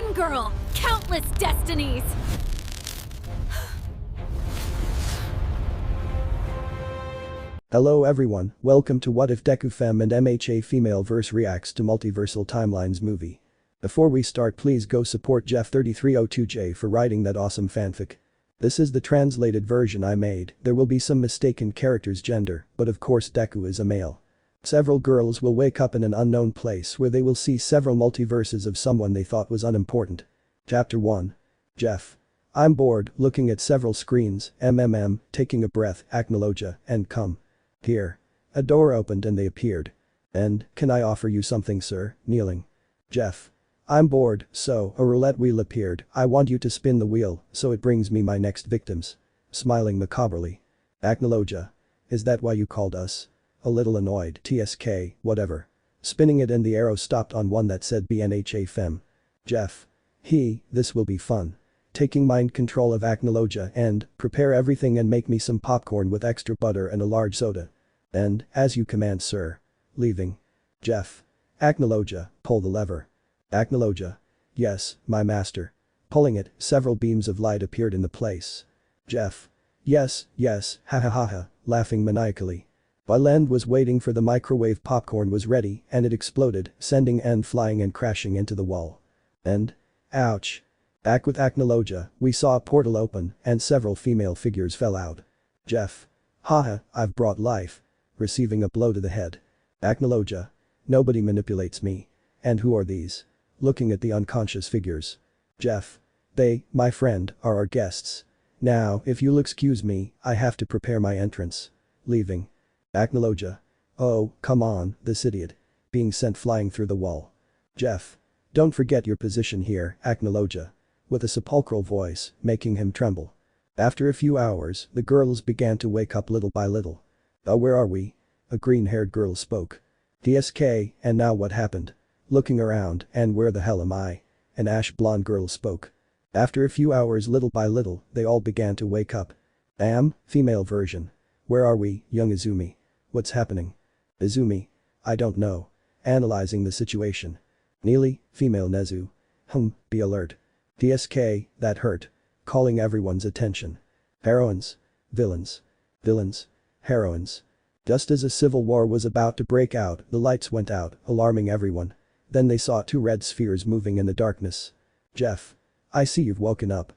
one girl, countless destinies! Hello everyone, welcome to What If Deku Fem and MHA Female Verse Reacts to Multiversal Timelines movie. Before we start, please go support Jeff3302J for writing that awesome fanfic. This is the translated version I made. There will be some mistaken characters' gender, but of course Deku is a male. Several girls will wake up in an unknown place where they will see several multiverses of someone they thought was unimportant. Chapter 1. Jeff. I'm bored, looking at several screens, taking a breath, acknowledge, and come. Here. A door opened and they appeared. And, can I offer you something, sir? Kneeling. Jeff. I'm bored, so, a roulette wheel appeared. I want you to spin the wheel, so it brings me my next victims. Smiling macabrely. Acknowledge. Is that why you called us? A little annoyed. TSK, whatever. Spinning it and the arrow stopped on one that said BNHA Fem. Jeff. This will be fun. Taking mind control of Acknowledge and, prepare everything and make me some popcorn with extra butter and a large soda. And, as you command, sir. Leaving. Jeff. Acknowledge, pull the lever. Acknowledge. Yes, my master. Pulling it, several beams of light appeared in the place. Jeff. Yes, ha ha ha ha, laughing maniacally. While End was waiting for the microwave popcorn was ready and it exploded, sending End flying and crashing into the wall. And, ouch. Back with Acknowledge, we saw a portal open and several female figures fell out. Jeff. Haha, I've brought life. Receiving a blow to the head. Acknowledge. Nobody manipulates me. And who are these? Looking at the unconscious figures. Jeff. They, my friend, are our guests. Now, if you'll excuse me, I have to prepare my entrance. Leaving. Acknowledge. Oh, come on, this idiot. Being sent flying through the wall. Jeff. Don't forget your position here, Acknowledge. With a sepulchral voice, making him tremble. After a few hours, the girls began to wake up little by little. Oh, where are we? A green-haired girl spoke. TSK, and now what happened? Looking around, and where the hell am I? An ash-blonde girl spoke. After a few hours, little by little, they all began to wake up. Female version. Where are we, young Izumi? What's happening? Izumi. I don't know. Analyzing the situation. Neely, female Nezu. Be alert. TSK, that hurt. Calling everyone's attention. Heroines. Villains. Villains. Heroines. Just as a civil war was about to break out, the lights went out, alarming everyone. Then they saw two red spheres moving in the darkness. Jeff. I see you've woken up.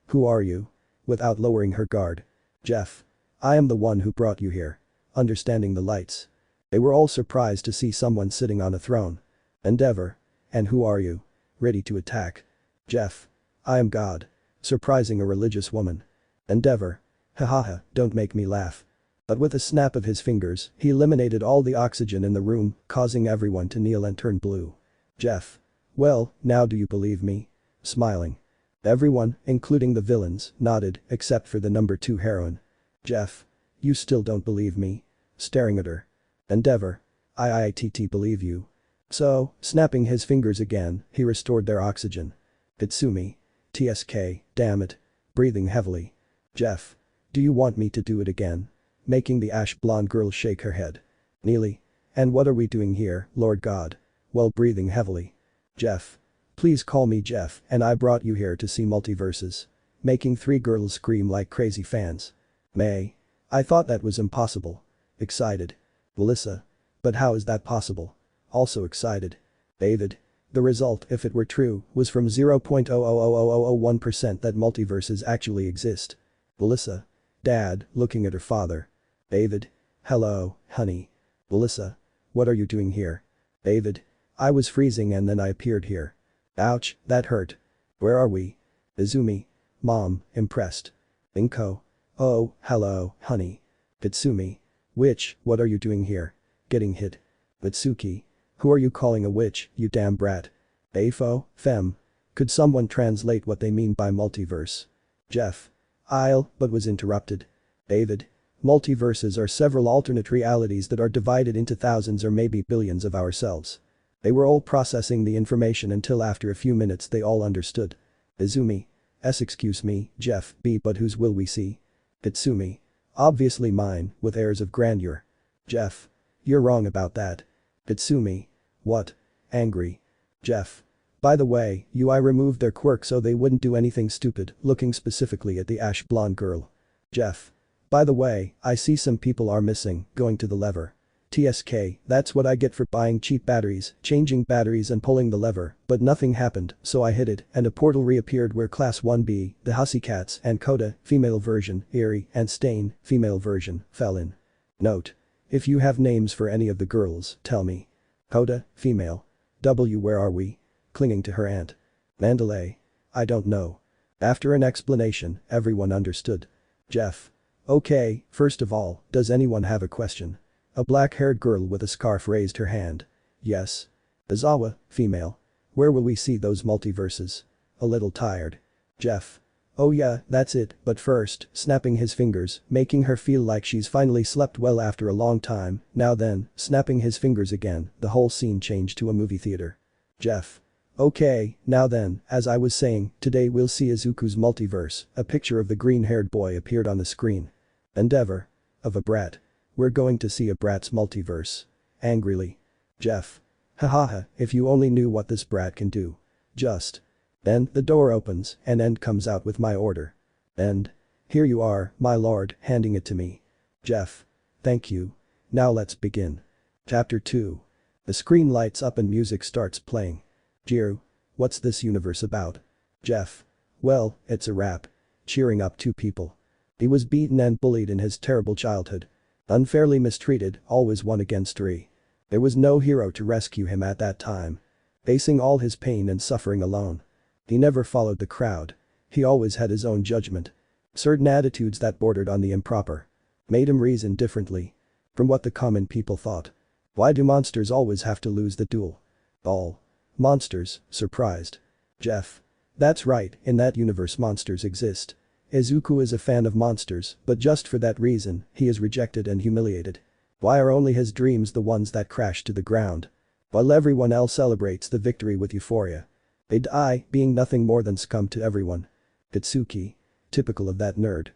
Who are you? Without lowering her guard. Jeff. I am the one who brought you here. Understanding the lights. They were all surprised to see someone sitting on a throne. Endeavor. And who are you? Ready to attack. Jeff. I am God. Surprising a religious woman. Endeavor. Hahaha, don't make me laugh. But with a snap of his fingers, he eliminated all the oxygen in the room, causing everyone to kneel and turn blue. Jeff. Well, now do you believe me? Smiling. Everyone, including the villains, nodded, except for the number 2 heroine. Jeff. You still don't believe me? Staring at her. Endeavor. I believe you. So, snapping his fingers again, he restored their oxygen. Itsumi. TSK, damn it. Breathing heavily. Jeff. Do you want me to do it again? Making the ash-blonde girl shake her head. Neely. And what are we doing here, Lord God? While breathing heavily. Jeff. Please call me Jeff, and I brought you here to see multiverses. Making 3 girls scream like crazy fans. May. I thought that was impossible. Excited. Melissa. But how is that possible? Also excited. David. The result, if it were true, was from 0.00001% that multiverses actually exist. Melissa. Dad, looking at her father. David. Hello, honey. Melissa. What are you doing here? David. I was freezing and then I appeared here. Ouch, that hurt. Where are we? Izumi. Mom, impressed. Inko. Oh, hello, honey. Itsumi. Witch, what are you doing here? Getting hit. Mitsuki. Who are you calling a witch, you damn brat? Afo, Fem. Could someone translate what they mean by multiverse? Jeff. But was interrupted. David. Multiverses are several alternate realities that are divided into thousands or maybe billions of ourselves. They were all processing the information until after a few minutes they all understood. Izumi. Excuse me, Jeff, but whose will we see? Itsumi. Obviously mine, with airs of grandeur. Jeff. You're wrong about that. Itsumi. What? Angry. Jeff. By the way, I removed their quirk so they wouldn't do anything stupid, looking specifically at the ash blonde girl. Jeff. By the way, I see some people are missing, going to the lever. TSK, that's what I get for buying cheap batteries, changing batteries and pulling the lever, but nothing happened, so I hit it, and a portal reappeared where Class 1B, the Hussycats, and Coda, female version, Eerie, and Stain, female version, fell in. Note. If you have names for any of the girls, tell me. Coda, female. W, where are we? Clinging to her aunt. Mandalay. I don't know. After an explanation, everyone understood. Jeff. Okay, first of all, does anyone have a question? A black-haired girl with a scarf raised her hand. Yes. Izawa, female. Where will we see those multiverses? A little tired. Jeff. Oh yeah, that's it, but first, snapping his fingers, making her feel like she's finally slept well after a long time, now then, snapping his fingers again, the whole scene changed to a movie theater. Jeff. Okay, now then, as I was saying, today we'll see Izuku's multiverse, a picture of the green-haired boy appeared on the screen. Endeavor. Of a brat. We're going to see a brat's multiverse. Angrily. Jeff. Hahaha, if you only knew what this brat can do. Just. Then, the door opens, and End comes out with my order. End. Here you are, my lord, handing it to me. Jeff. Thank you. Now let's begin. Chapter 2. The screen lights up and music starts playing. Jirou. What's this universe about? Jeff. Well, it's a rap. Cheering up two people. He was beaten and bullied in his terrible childhood. Unfairly mistreated, always one against three. There was no hero to rescue him at that time. Facing all his pain and suffering alone. He never followed the crowd. He always had his own judgment. Certain attitudes that bordered on the improper. Made him reason differently. From what the common people thought. Why do monsters always have to lose the duel? All. Monsters, surprised. Jeff. That's right, in that universe monsters exist. Izuku is a fan of monsters, but just for that reason, he is rejected and humiliated. Why are only his dreams the ones that crash to the ground? While everyone else celebrates the victory with euphoria. They die, being nothing more than scum to everyone. Itsuki. Typical of that nerd.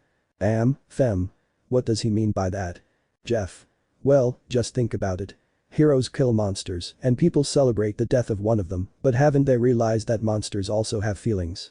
Fem. What does he mean by that? Jeff. Well, just think about it. Heroes kill monsters, and people celebrate the death of one of them, but haven't they realized that monsters also have feelings?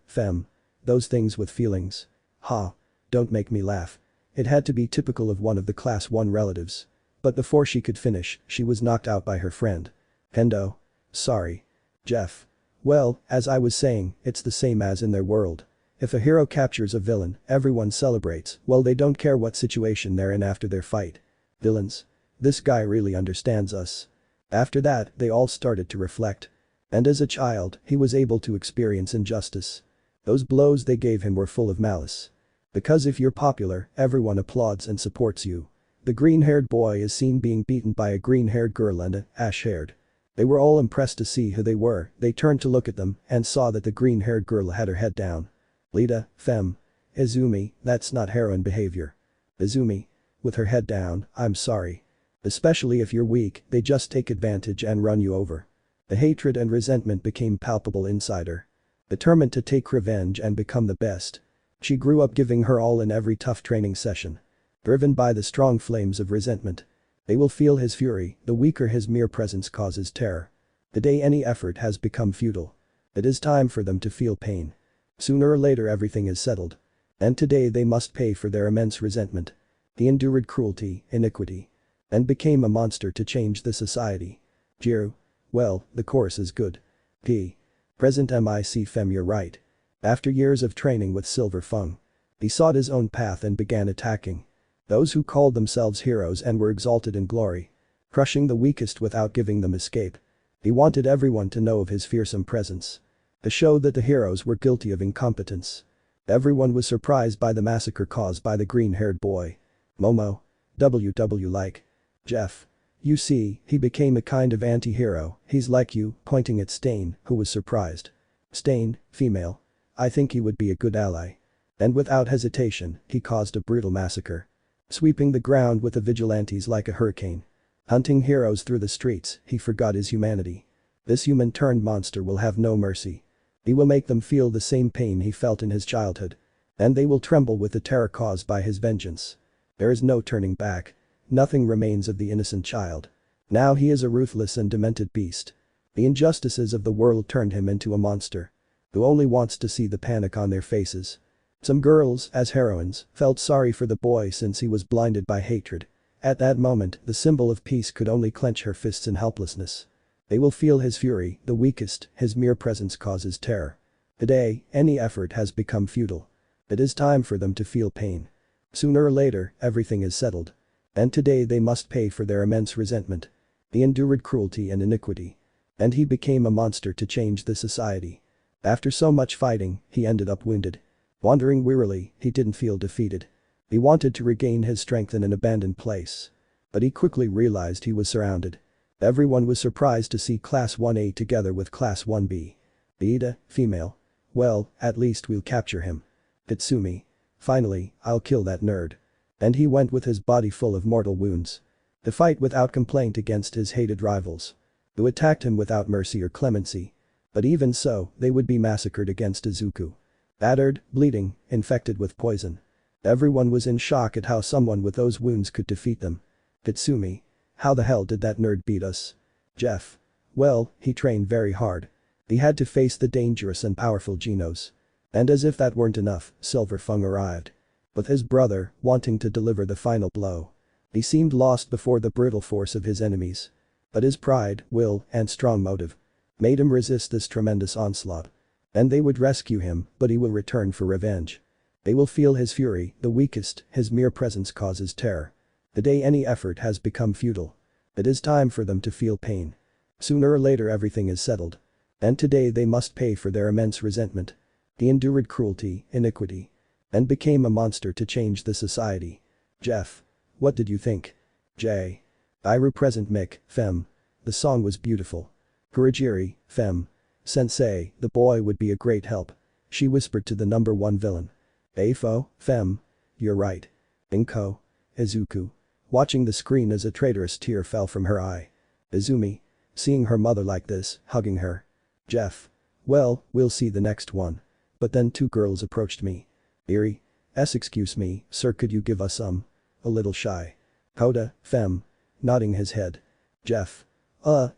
Fem. Those things with feelings. Ha. Don't make me laugh. It had to be typical of one of the Class 1 relatives. But before she could finish, she was knocked out by her friend. Hendo. Sorry. Jeff. Well, as I was saying, it's the same as in their world. If a hero captures a villain, everyone celebrates, well they don't care what situation they're in after their fight. Villains. This guy really understands us. After that, they all started to reflect. And as a child, he was able to experience injustice. Those blows they gave him were full of malice. Because if you're popular, everyone applauds and supports you. The green-haired boy is seen being beaten by a green-haired girl and a ash-haired. They were all impressed to see who they were, they turned to look at them and saw that the green-haired girl had her head down. Lita, Fem. Izumi, that's not heroine behavior. Izumi. With her head down, I'm sorry. Especially if you're weak, they just take advantage and run you over. The hatred and resentment became palpable inside her. Determined to take revenge and become the best. She grew up giving her all in every tough training session. Driven by the strong flames of resentment. They will feel his fury, the weaker his mere presence causes terror. The day any effort has become futile. It is time for them to feel pain. Sooner or later everything is settled. And today they must pay for their immense resentment. He endured cruelty, iniquity. And became a monster to change the society. Jirou. Well, the course is good. P. Present MIC Fem, you're right. After years of training with Silver Fang. He sought his own path and began attacking. Those who called themselves heroes and were exalted in glory. Crushing the weakest without giving them escape. He wanted everyone to know of his fearsome presence. To show that the heroes were guilty of incompetence. Everyone was surprised by the massacre caused by the green-haired boy. Momo. WW like. Jeff. You see, he became a kind of anti-hero, he's like you, pointing at Stain, who was surprised. Stain, female. I think he would be a good ally. And without hesitation, he caused a brutal massacre. Sweeping the ground with the vigilantes like a hurricane. Hunting heroes through the streets, he forgot his humanity. This human-turned monster will have no mercy. He will make them feel the same pain he felt in his childhood. And they will tremble with the terror caused by his vengeance. There is no turning back. Nothing remains of the innocent child. Now he is a ruthless and demented beast. The injustices of the world turned him into a monster who only wants to see the panic on their faces. Some girls, as heroines, felt sorry for the boy since he was blinded by hatred. At that moment, the symbol of peace could only clench her fists in helplessness. They will feel his fury, the weakest, his mere presence causes terror. Today, any effort has become futile. It is time for them to feel pain. Sooner or later, everything is settled. And today they must pay for their immense resentment. He endured cruelty and iniquity. And he became a monster to change the society. After so much fighting, he ended up wounded. Wandering wearily, he didn't feel defeated. He wanted to regain his strength in an abandoned place. But he quickly realized he was surrounded. Everyone was surprised to see Class 1A together with Class 1B. Beta, female. Well, at least we'll capture him. Tatsumi. Finally, I'll kill that nerd. And he went with his body full of mortal wounds. To fight without complaint against his hated rivals. Who attacked him without mercy or clemency. But even so, they would be massacred against Izuku. Battered, bleeding, infected with poison. Everyone was in shock at how someone with those wounds could defeat them. Tatsumi. How the hell did that nerd beat us? Jeff. Well, he trained very hard. He had to face the dangerous and powerful Genos. And as if that weren't enough, Silver Fang arrived. With his brother, wanting to deliver the final blow. He seemed lost before the brutal force of his enemies. But his pride, will, and strong motive made him resist this tremendous onslaught. And they would rescue him, but he will return for revenge. They will feel his fury, the weakest, his mere presence causes terror. Today any effort has become futile. It is time for them to feel pain. Sooner or later everything is settled. And today they must pay for their immense resentment. He endured cruelty, iniquity. And became a monster to change the society. Jeff. What did you think? J. I represent Mick, Fem. The song was beautiful. Kurajiri, Fem. Sensei, the boy would be a great help. She whispered to the number one villain. Afo, Fem. You're right. Inko. Izuku. Watching the screen as a traitorous tear fell from her eye. Izumi. Seeing her mother like this, hugging her. Jeff. Well, we'll see the next one. But then two girls approached me. Eri. Excuse me, sir, could you give us some? A little shy. Hoda, Fem. Nodding his head. Jeff.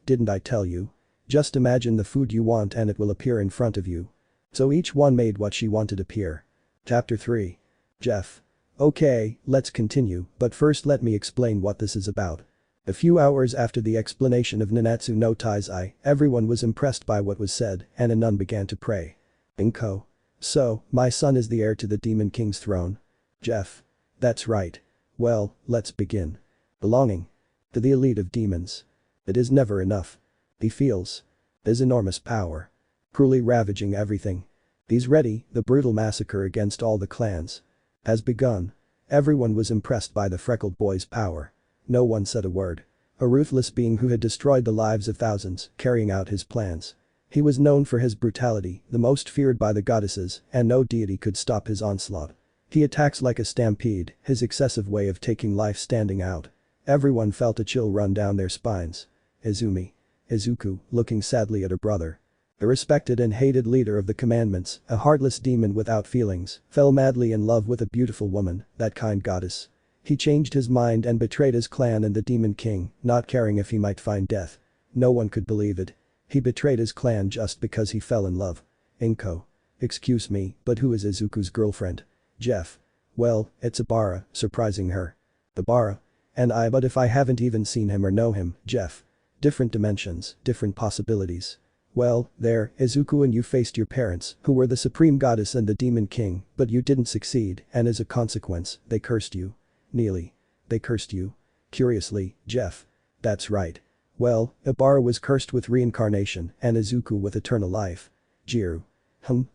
Didn't I tell you? Just imagine the food you want and it will appear in front of you. So each one made what she wanted appear. Chapter 3. Jeff. Okay, let's continue, but first let me explain what this is about. A few hours after the explanation of Nanatsu no Taizai, everyone was impressed by what was said and a nun began to pray. Inko. So, my son is the heir to the Demon King's throne? Jeff. That's right. Well, let's begin. Belonging to the elite of demons. It is never enough. He feels his enormous power. Cruelly ravaging everything. He's ready, the brutal massacre against all the clans has begun. Everyone was impressed by the freckled boy's power. No one said a word. A ruthless being who had destroyed the lives of thousands, carrying out his plans. He was known for his brutality, the most feared by the goddesses, and no deity could stop his onslaught. He attacks like a stampede, his excessive way of taking life standing out. Everyone felt a chill run down their spines. Izumi. Izuku, looking sadly at her brother. The respected and hated leader of the commandments, a heartless demon without feelings, fell madly in love with a beautiful woman, that kind goddess. He changed his mind and betrayed his clan and the Demon King, not caring if he might find death. No one could believe it. He betrayed his clan just because he fell in love. Inko. Excuse me, but who is Izuku's girlfriend? Jeff. Well, it's Abara, surprising her. Abara. And I, but if I haven't even seen him or know him, Jeff. Different dimensions, different possibilities. Well, there, Izuku and you faced your parents, who were the supreme goddess and the Demon King, but you didn't succeed, and as a consequence, they cursed you. Neely. They cursed you? Curiously, Jeff. That's right. Well, Abara was cursed with reincarnation and Izuku with eternal life. Jirou.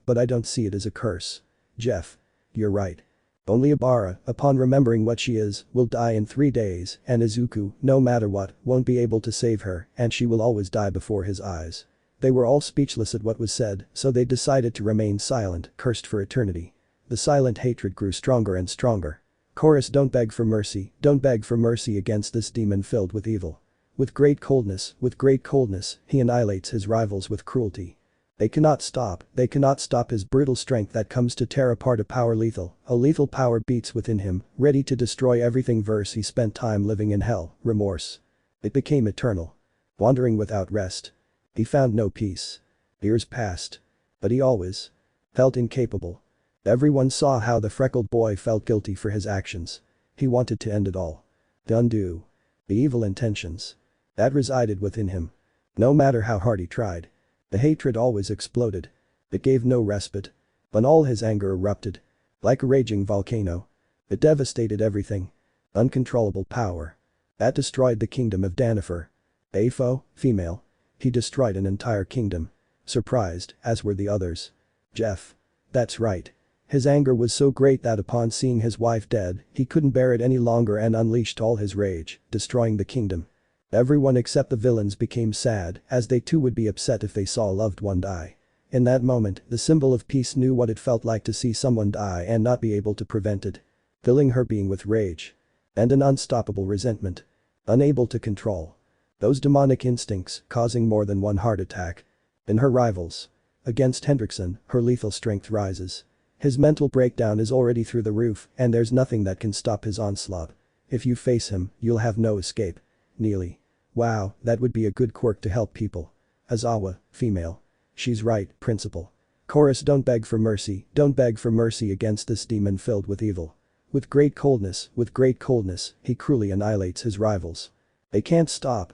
But I don't see it as a curse. Jeff. You're right. Only Abara, upon remembering what she is, will die in 3 days, and Izuku, no matter what, won't be able to save her, and she will always die before his eyes. They were all speechless at what was said, so they decided to remain silent, cursed for eternity. The silent hatred grew stronger and stronger. Chorus, don't beg for mercy against this demon filled with evil. With great coldness, he annihilates his rivals with cruelty. They cannot stop his brutal strength that comes to tear apart a lethal power beats within him, ready to destroy everything. He spent time living in hell, remorse. It became eternal. Wandering without rest. He found no peace. Years passed. But he always felt incapable. Everyone saw how the freckled boy felt guilty for his actions. He wanted to end it all. To undo the evil intentions that resided within him. No matter how hard he tried. The hatred always exploded. It gave no respite. When all his anger erupted. Like a raging volcano. It devastated everything. Uncontrollable power. That destroyed the kingdom of Danifer. A foe, female. He destroyed an entire kingdom. Surprised, as were the others. Jeff. That's right. His anger was so great that upon seeing his wife dead, he couldn't bear it any longer and unleashed all his rage, destroying the kingdom. Everyone except the villains became sad, as they too would be upset if they saw a loved one die. In that moment, the symbol of peace knew what it felt like to see someone die and not be able to prevent it. Filling her being with rage. And an unstoppable resentment. Unable to control those demonic instincts, causing more than one heart attack. In her rivals. Against Hendrickson, her lethal strength rises. His mental breakdown is already through the roof and there's nothing that can stop his onslaught. If you face him, you'll have no escape. Neely. Wow, that would be a good quirk to help people. Azawa, female. She's right, principal. Chorus, don't beg for mercy against this demon filled with evil. With great coldness, he cruelly annihilates his rivals. They can't stop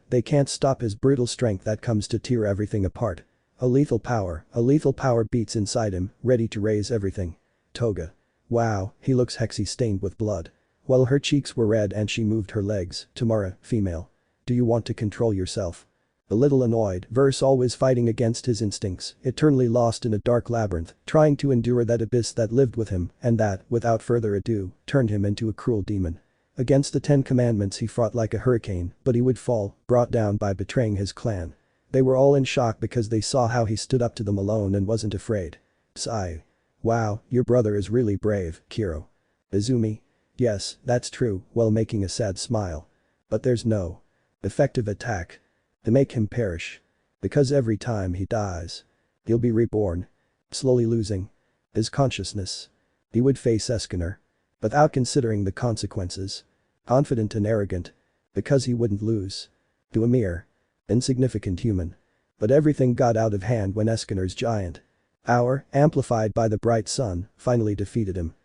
his brutal strength that comes to tear everything apart. A lethal power beats inside him, ready to raise everything. Toga. Wow, he looks hexy stained with blood. Well, her cheeks were red and she moved her legs. Tamara, female. Do you want to control yourself? A little annoyed, Verse always fighting against his instincts, eternally lost in a dark labyrinth, trying to endure that abyss that lived with him and that, without further ado, turned him into a cruel demon. Against the 10 Commandments he fought like a hurricane, but he would fall, brought down by betraying his clan. They were all in shock because they saw how he stood up to them alone and wasn't afraid. Sigh. Wow, your brother is really brave, Kiro. Izumi. Yes, that's true, while making a sad smile. But there's no effective attack to make him perish. Because every time he dies, he'll be reborn. Slowly losing his consciousness. He would face Eskener. Without considering the consequences. Confident and arrogant. Because he wouldn't lose. To a mere insignificant human. But everything got out of hand when Eskener's giant power, amplified by the bright sun, finally defeated him.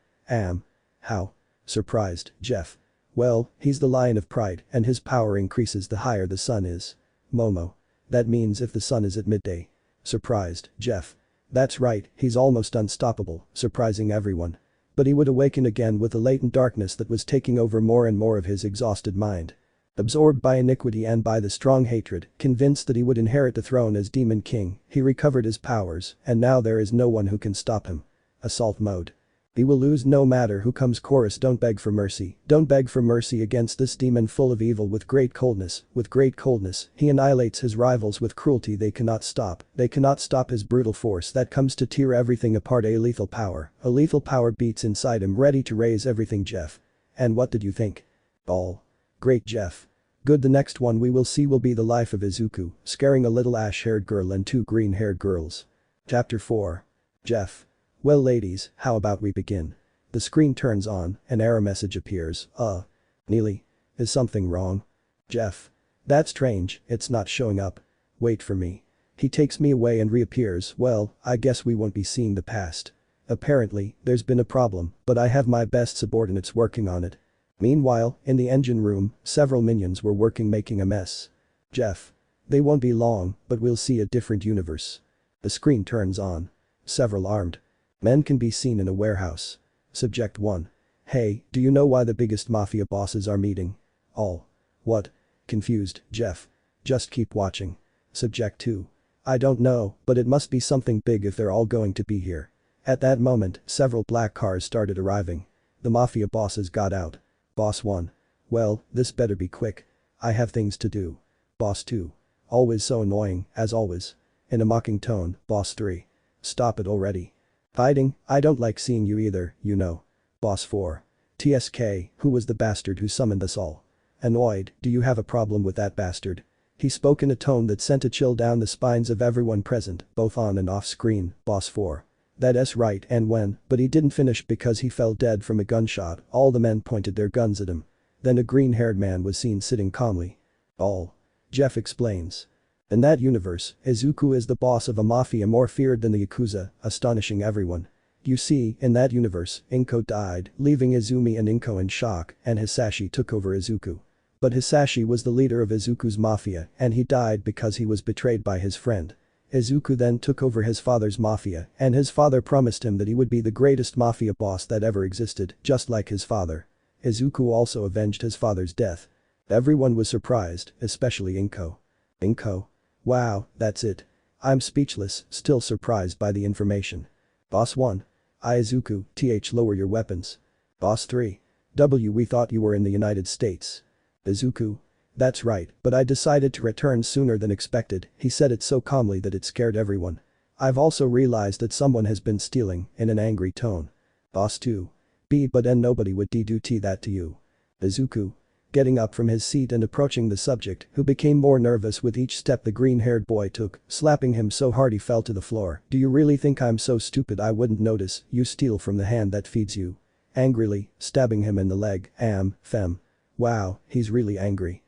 How? Surprised, Jeff. Well, he's the Lion of Pride and his power increases the higher the sun is. Momo. That means if the sun is at midday. Surprised, Jeff. That's right, he's almost unstoppable, surprising everyone. But he would awaken again with the latent darkness that was taking over more and more of his exhausted mind. Absorbed by iniquity and by the strong hatred, convinced that he would inherit the throne as Demon King, he recovered his powers and now there is no one who can stop him. Assault mode. He will lose no matter who comes. Chorus, don't beg for mercy against this demon full of evil. With great coldness, he annihilates his rivals with cruelty they cannot stop his brutal force that comes to tear everything apart. A lethal power beats inside him ready to raise everything. Jeff. And what did you think? All. Great, Jeff. Good. The next one we will see will be the life of Izuku, scaring a little ash-haired girl and 2 green-haired girls. Chapter 4. Jeff. Well ladies, how about we begin? The screen turns on, an error message appears. Neely. Is something wrong? Jeff. That's strange, it's not showing up. Wait for me. He takes me away and reappears. Well, I guess we won't be seeing the past. Apparently, there's been a problem, but I have my best subordinates working on it. Meanwhile, in the engine room, several minions were working making a mess. Jeff. They won't be long, but we'll see a different universe. The screen turns on. Several armed men can be seen in a warehouse. Subject 1. Hey, do you know why the biggest mafia bosses are meeting? All. What? Confused, Jeff. Just keep watching. Subject 2. I don't know, but it must be something big if they're all going to be here. At that moment, several black cars started arriving. The mafia bosses got out. Boss 1. Well, this better be quick. I have things to do. Boss 2. Always so annoying, as always. In a mocking tone, Boss 3. Stop it already. Fighting, I don't like seeing you either, you know. Boss 4. TSK, who was the bastard who summoned us all? Annoyed, do you have a problem with that bastard? He spoke in a tone that sent a chill down the spines of everyone present, both on and off screen. Boss 4. That's right, and when, but he didn't finish because he fell dead from a gunshot. All the men pointed their guns at him. Then a green-haired man was seen sitting calmly. All. Jeff explains. In that universe, Izuku is the boss of a mafia more feared than the Yakuza, astonishing everyone. You see, in that universe, Inko died, leaving Izumi and Inko in shock, and Hisashi took over Izuku. But Hisashi was the leader of Izuku's mafia and he died because he was betrayed by his friend. Izuku then took over his father's mafia and his father promised him that he would be the greatest mafia boss that ever existed, just like his father. Izuku also avenged his father's death. Everyone was surprised, especially Inko. Inko? Wow, that's it. I'm speechless, still surprised by the information. Boss 1. Izuku, lower your weapons. Boss 3. We thought you were in the United States. Izuku. That's right, but I decided to return sooner than expected, he said it so calmly that it scared everyone. I've also realized that someone has been stealing, in an angry tone. Boss 2. But then nobody would do that to you. Izuku. Getting up from his seat and approaching the subject, who became more nervous with each step the green-haired boy took, slapping him so hard he fell to the floor. Do you really think I'm so stupid I wouldn't notice, you steal from the hand that feeds you? Angrily, stabbing him in the leg, fem. Wow, he's really angry.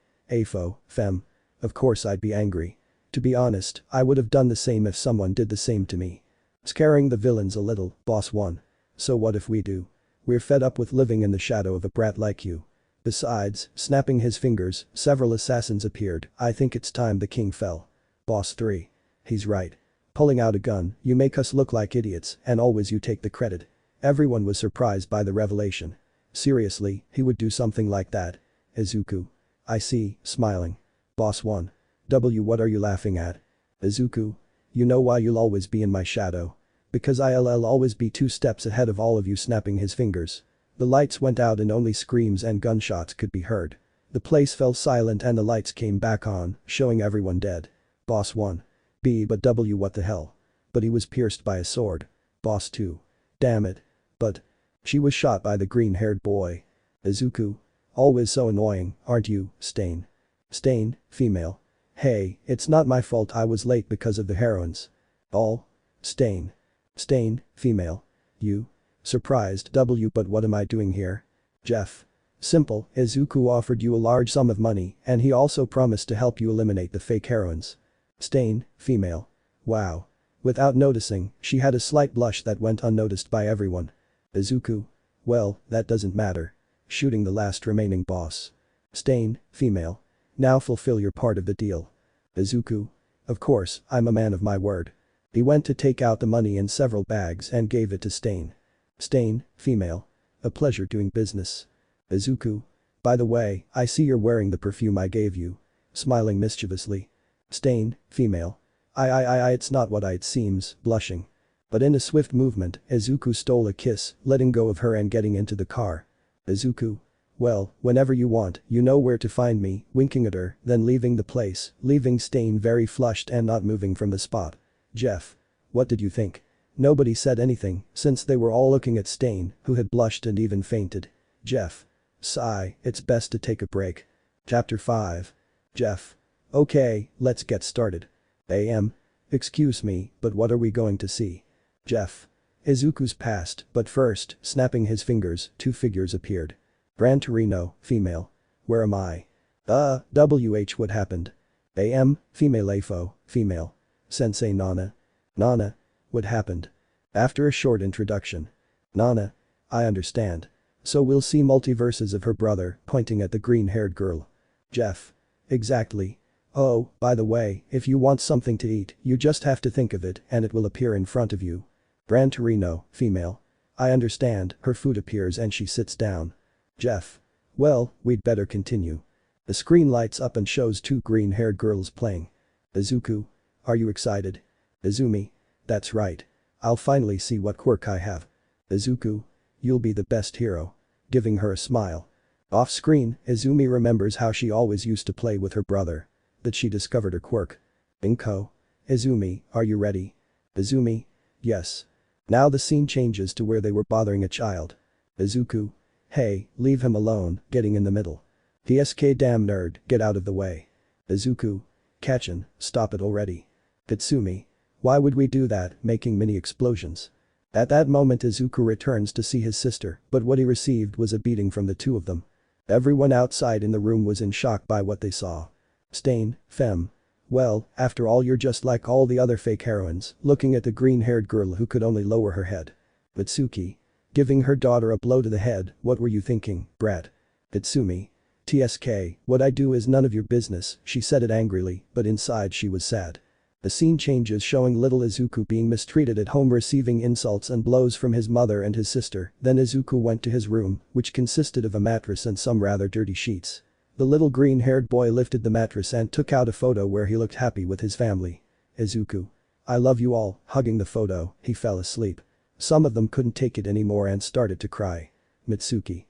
Fem. Of course I'd be angry. To be honest, I would have done the same if someone did the same to me. Scaring the villains a little, boss 1. So what if we do? We're fed up with living in the shadow of a brat like you. Besides, snapping his fingers, several assassins appeared. I think it's time the king fell. Boss 3. He's right. Pulling out a gun, you make us look like idiots and always you take the credit. Everyone was surprised by the revelation. Seriously, he would do something like that. Izuku. I see, smiling. Boss 1. What are you laughing at? Izuku. You know why you'll always be in my shadow. Because I'll always be 2 steps ahead of all of you, snapping his fingers. The lights went out and only screams and gunshots could be heard. The place fell silent and the lights came back on, showing everyone dead. Boss 1. But what the hell? But he was pierced by a sword. Boss 2. Damn it. But. She was shot by the green-haired boy. Izuku. Always so annoying, aren't you, Stain? Stain, female. Hey, it's not my fault I was late because of the heroines. All. Stain. Stain, female. You. Surprised, but what am I doing here? Jeff. Simple, Izuku offered you a large sum of money and he also promised to help you eliminate the fake heroines. Stain, female. Wow. Without noticing, she had a slight blush that went unnoticed by everyone. Izuku. Well, that doesn't matter. Shooting the last remaining boss. Stain, female. Now fulfill your part of the deal. Izuku. Of course, I'm a man of my word. He went to take out the money in several bags and gave it to Stain. Stain, female. A pleasure doing business. Izuku. By the way, I see you're wearing the perfume I gave you. Smiling mischievously. Stain, female. It's not what it seems, blushing. But in a swift movement, Izuku stole a kiss, letting go of her and getting into the car. Izuku. Well, whenever you want, you know where to find me, winking at her, then leaving the place, leaving Stain very flushed and not moving from the spot. Jeff. What did you think? Nobody said anything, since they were all looking at Stain, who had blushed and even fainted. Jeff. Sigh, it's best to take a break. Chapter 5. Jeff. Okay, let's get started. Excuse me, but what are we going to see? Jeff. Izuku's past, but first, snapping his fingers, 2 figures appeared. Gran Torino, female. Where am I? What happened? Female AFO, female. Sensei Nana. Nana. What happened? After a short introduction. Nana. I understand. So we'll see multiverses of her brother, pointing at the green-haired girl. Jeff. Exactly. Oh, by the way, if you want something to eat, you just have to think of it and it will appear in front of you. Gran Torino, female. I understand, her food appears and she sits down. Jeff. Well, we'd better continue. The screen lights up and shows 2 green-haired girls playing. Izuku. Are you excited? Izumi. That's right. I'll finally see what quirk I have. Izuku. You'll be the best hero. Giving her a smile. Off screen, Izumi remembers how she always used to play with her brother. That she discovered her quirk. Inko. Izumi, are you ready? Izumi. Yes. Now the scene changes to where they were bothering a child. Izuku. Hey, leave him alone, getting in the middle. TSK damn nerd, get out of the way. Izuku. Kachin, stop it already. Pitsumi. Why would we do that, making mini explosions? At that moment Izuku returns to see his sister, but what he received was a beating from the 2 of them. Everyone outside in the room was in shock by what they saw. Stain, fem. Well, after all you're just like all the other fake heroines, looking at the green-haired girl who could only lower her head. Mitsuki. Giving her daughter a blow to the head, what were you thinking, brat? Itsumi. TSK, what I do is none of your business, she said it angrily, but inside she was sad. The scene changes showing little Izuku being mistreated at home, receiving insults and blows from his mother and his sister. Then Izuku went to his room, which consisted of a mattress and some rather dirty sheets. The little green-haired boy lifted the mattress and took out a photo where he looked happy with his family. Izuku. I love you all, hugging the photo, he fell asleep. Some of them couldn't take it anymore and started to cry. Mitsuki.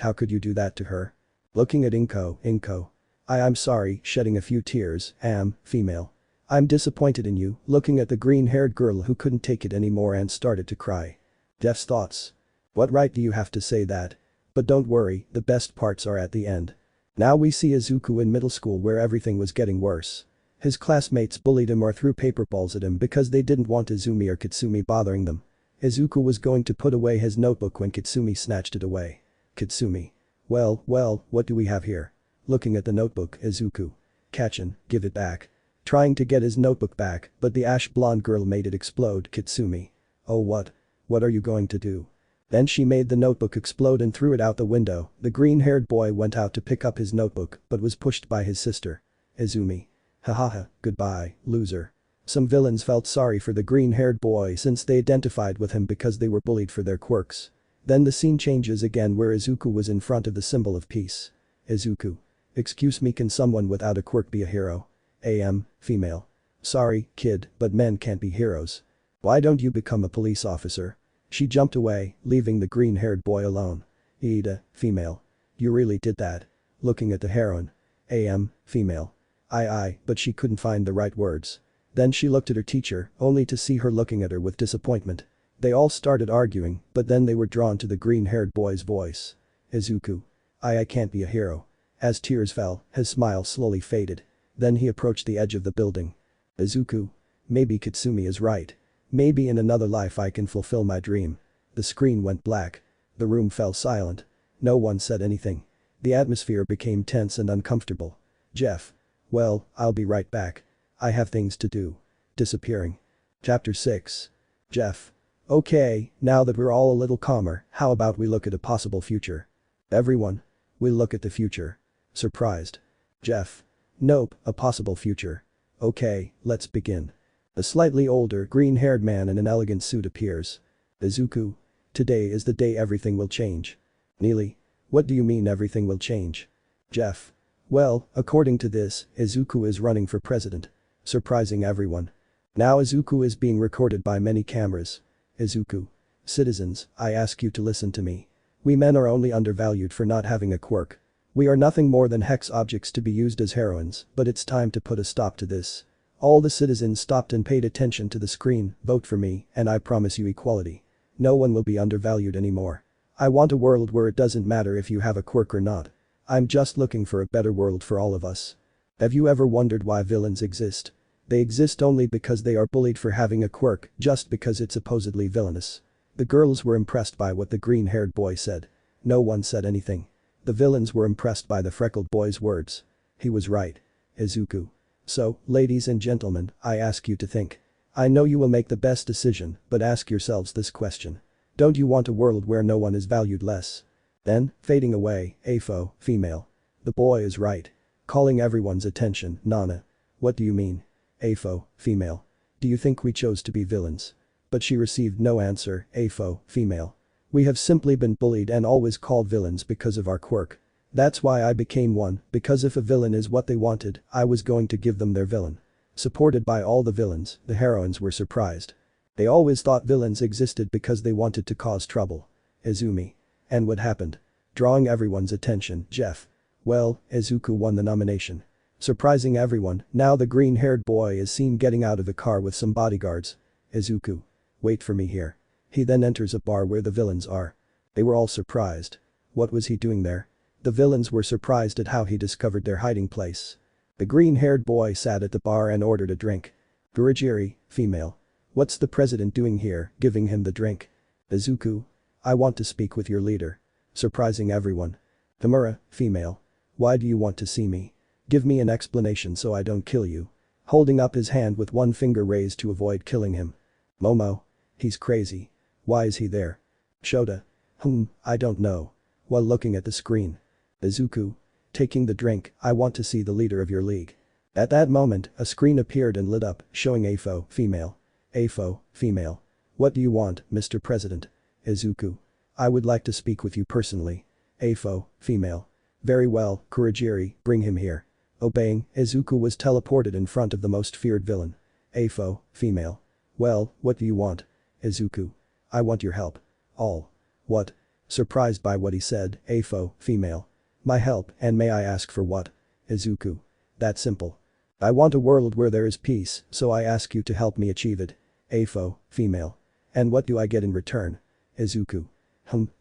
How could you do that to her? Looking at Inko. I'm sorry, shedding a few tears, female. I'm disappointed in you, looking at the green-haired girl who couldn't take it anymore and started to cry. Def's thoughts. What right do you have to say that? But don't worry, the best parts are at the end. Now we see Izuku in middle school where everything was getting worse. His classmates bullied him or threw paper balls at him because they didn't want Izumi or Kitsumi bothering them. Izuku was going to put away his notebook when Kitsumi snatched it away. Kitsumi. Well, what do we have here? Looking at the notebook, Izuku. Kachin, give it back. Trying to get his notebook back, but the ash blonde girl made it explode. Kitsumi. Oh what? What are you going to do? Then she made the notebook explode and threw it out the window. The green-haired boy went out to pick up his notebook, but was pushed by his sister. Izumi. Hahaha, goodbye, loser. Some villains felt sorry for the green-haired boy since they identified with him because they were bullied for their quirks. Then the scene changes again where Izuku was in front of the symbol of peace. Izuku. Excuse me, can someone without a quirk be a hero? Female. Sorry, kid, but men can't be heroes. Why don't you become a police officer? She jumped away, leaving the green-haired boy alone. Ida, female. You really did that? Looking at the heroine. Female. But she couldn't find the right words. Then she looked at her teacher, only to see her looking at her with disappointment. They all started arguing, but then they were drawn to the green-haired boy's voice. Izuku. I can't be a hero. As tears fell, his smile slowly faded. Then he approached the edge of the building. Izuku. Maybe Kitsumi is right. Maybe in another life I can fulfill my dream. The screen went black. The room fell silent. No one said anything. The atmosphere became tense and uncomfortable. Jeff. Well, I'll be right back. I have things to do. Disappearing. Chapter 6. Jeff. Okay, now that we're all a little calmer, how about we look at a possible future? Everyone. We'll look at the future. Surprised. Jeff. Nope, a possible future. Okay, let's begin. A slightly older, green-haired man in an elegant suit appears. Izuku. Today is the day everything will change. Neely. What do you mean everything will change? Jeff. Well, according to this, Izuku is running for president. Surprising everyone. Now Izuku is being recorded by many cameras. Izuku. Citizens, I ask you to listen to me. We men are only undervalued for not having a quirk. We are nothing more than hex objects to be used as heroines, but it's time to put a stop to this. All the citizens stopped and paid attention to the screen, vote for me, and I promise you equality. No one will be undervalued anymore. I want a world where it doesn't matter if you have a quirk or not. I'm just looking for a better world for all of us. Have you ever wondered why villains exist? They exist only because they are bullied for having a quirk, just because it's supposedly villainous. The girls were impressed by what the green-haired boy said. No one said anything. The villains were impressed by the freckled boy's words. He was right. Izuku. So, ladies and gentlemen, I ask you to think. I know you will make the best decision, but ask yourselves this question. Don't you want a world where no one is valued less? Then, fading away, female. The boy is right. Calling everyone's attention, Nana. What do you mean? Female. Do you think we chose to be villains? But she received no answer, female. We have simply been bullied and always called villains because of our quirk. That's why I became one, because if a villain is what they wanted, I was going to give them their villain. Supported by all the villains, the heroines were surprised. They always thought villains existed because they wanted to cause trouble. Izumi. And what happened? Drawing everyone's attention, Jeff. Well, Izuku won the nomination. Surprising everyone, now the green-haired boy is seen getting out of the car with some bodyguards. Izuku. Wait for me here. He then enters a bar where the villains are. They were all surprised. What was he doing there? The villains were surprised at how he discovered their hiding place. The green-haired boy sat at the bar and ordered a drink. Gurujiri, female. What's the president doing here, giving him the drink? Izuku. I want to speak with your leader. Surprising everyone. Tamura, female. Why do you want to see me? Give me an explanation so I don't kill you. holding up his hand with one finger raised to avoid killing him. Momo. He's crazy. Why is he there? Shota. I don't know. While looking at the screen. Izuku. Taking the drink, I want to see the leader of your league. At that moment, a screen appeared and lit up, showing AFO, female. AFO, female. What do you want, Mr. President? Izuku. I would like to speak with you personally. AFO, female. Very well, Kurogiri, bring him here. Obeying, Izuku was teleported in front of the most feared villain. AFO, female. Well, what do you want? Izuku. I want your help. All. What? Surprised by what he said, AFO, female. My help, and may I ask for what? Izuku. That simple. I want a world where there is peace, so I ask you to help me achieve it. AFO, female. And what do I get in return? Izuku.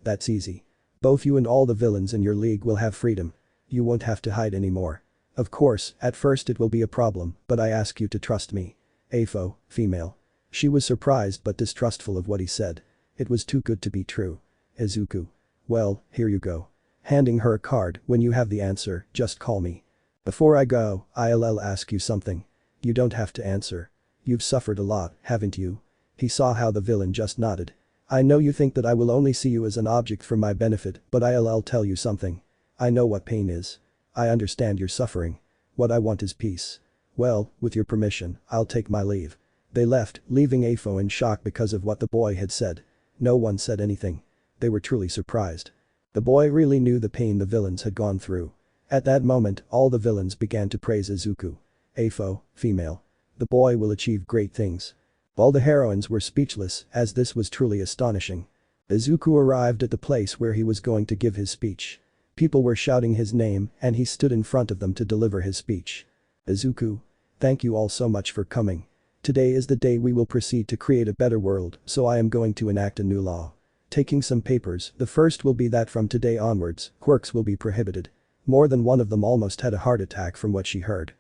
That's easy. Both you and all the villains in your league will have freedom. You won't have to hide anymore. Of course, at first it will be a problem, but I ask you to trust me. AFO, female. She was surprised but distrustful of what he said. It was too good to be true. Izuku. Well, here you go. Handing her a card, when you have the answer, just call me. Before I go, I'll ask you something. You don't have to answer. You've suffered a lot, haven't you? He saw how the villain just nodded. I know you think that I will only see you as an object for my benefit, but I'll tell you something. I know what pain is. I understand your suffering. What I want is peace. Well, with your permission, I'll take my leave. They left, leaving AFO in shock because of what the boy had said. No one said anything. They were truly surprised. The boy really knew the pain the villains had gone through. At that moment, all the villains began to praise Izuku. AFO, female. The boy will achieve great things. All the heroines were speechless, as this was truly astonishing. Izuku arrived at the place where he was going to give his speech. People were shouting his name, and he stood in front of them to deliver his speech. Izuku. Thank you all so much for coming. Today is the day we will proceed to create a better world, so I am going to enact a new law. Taking some papers, the first will be that from today onwards, quirks will be prohibited. More than one of them almost had a heart attack from what she heard.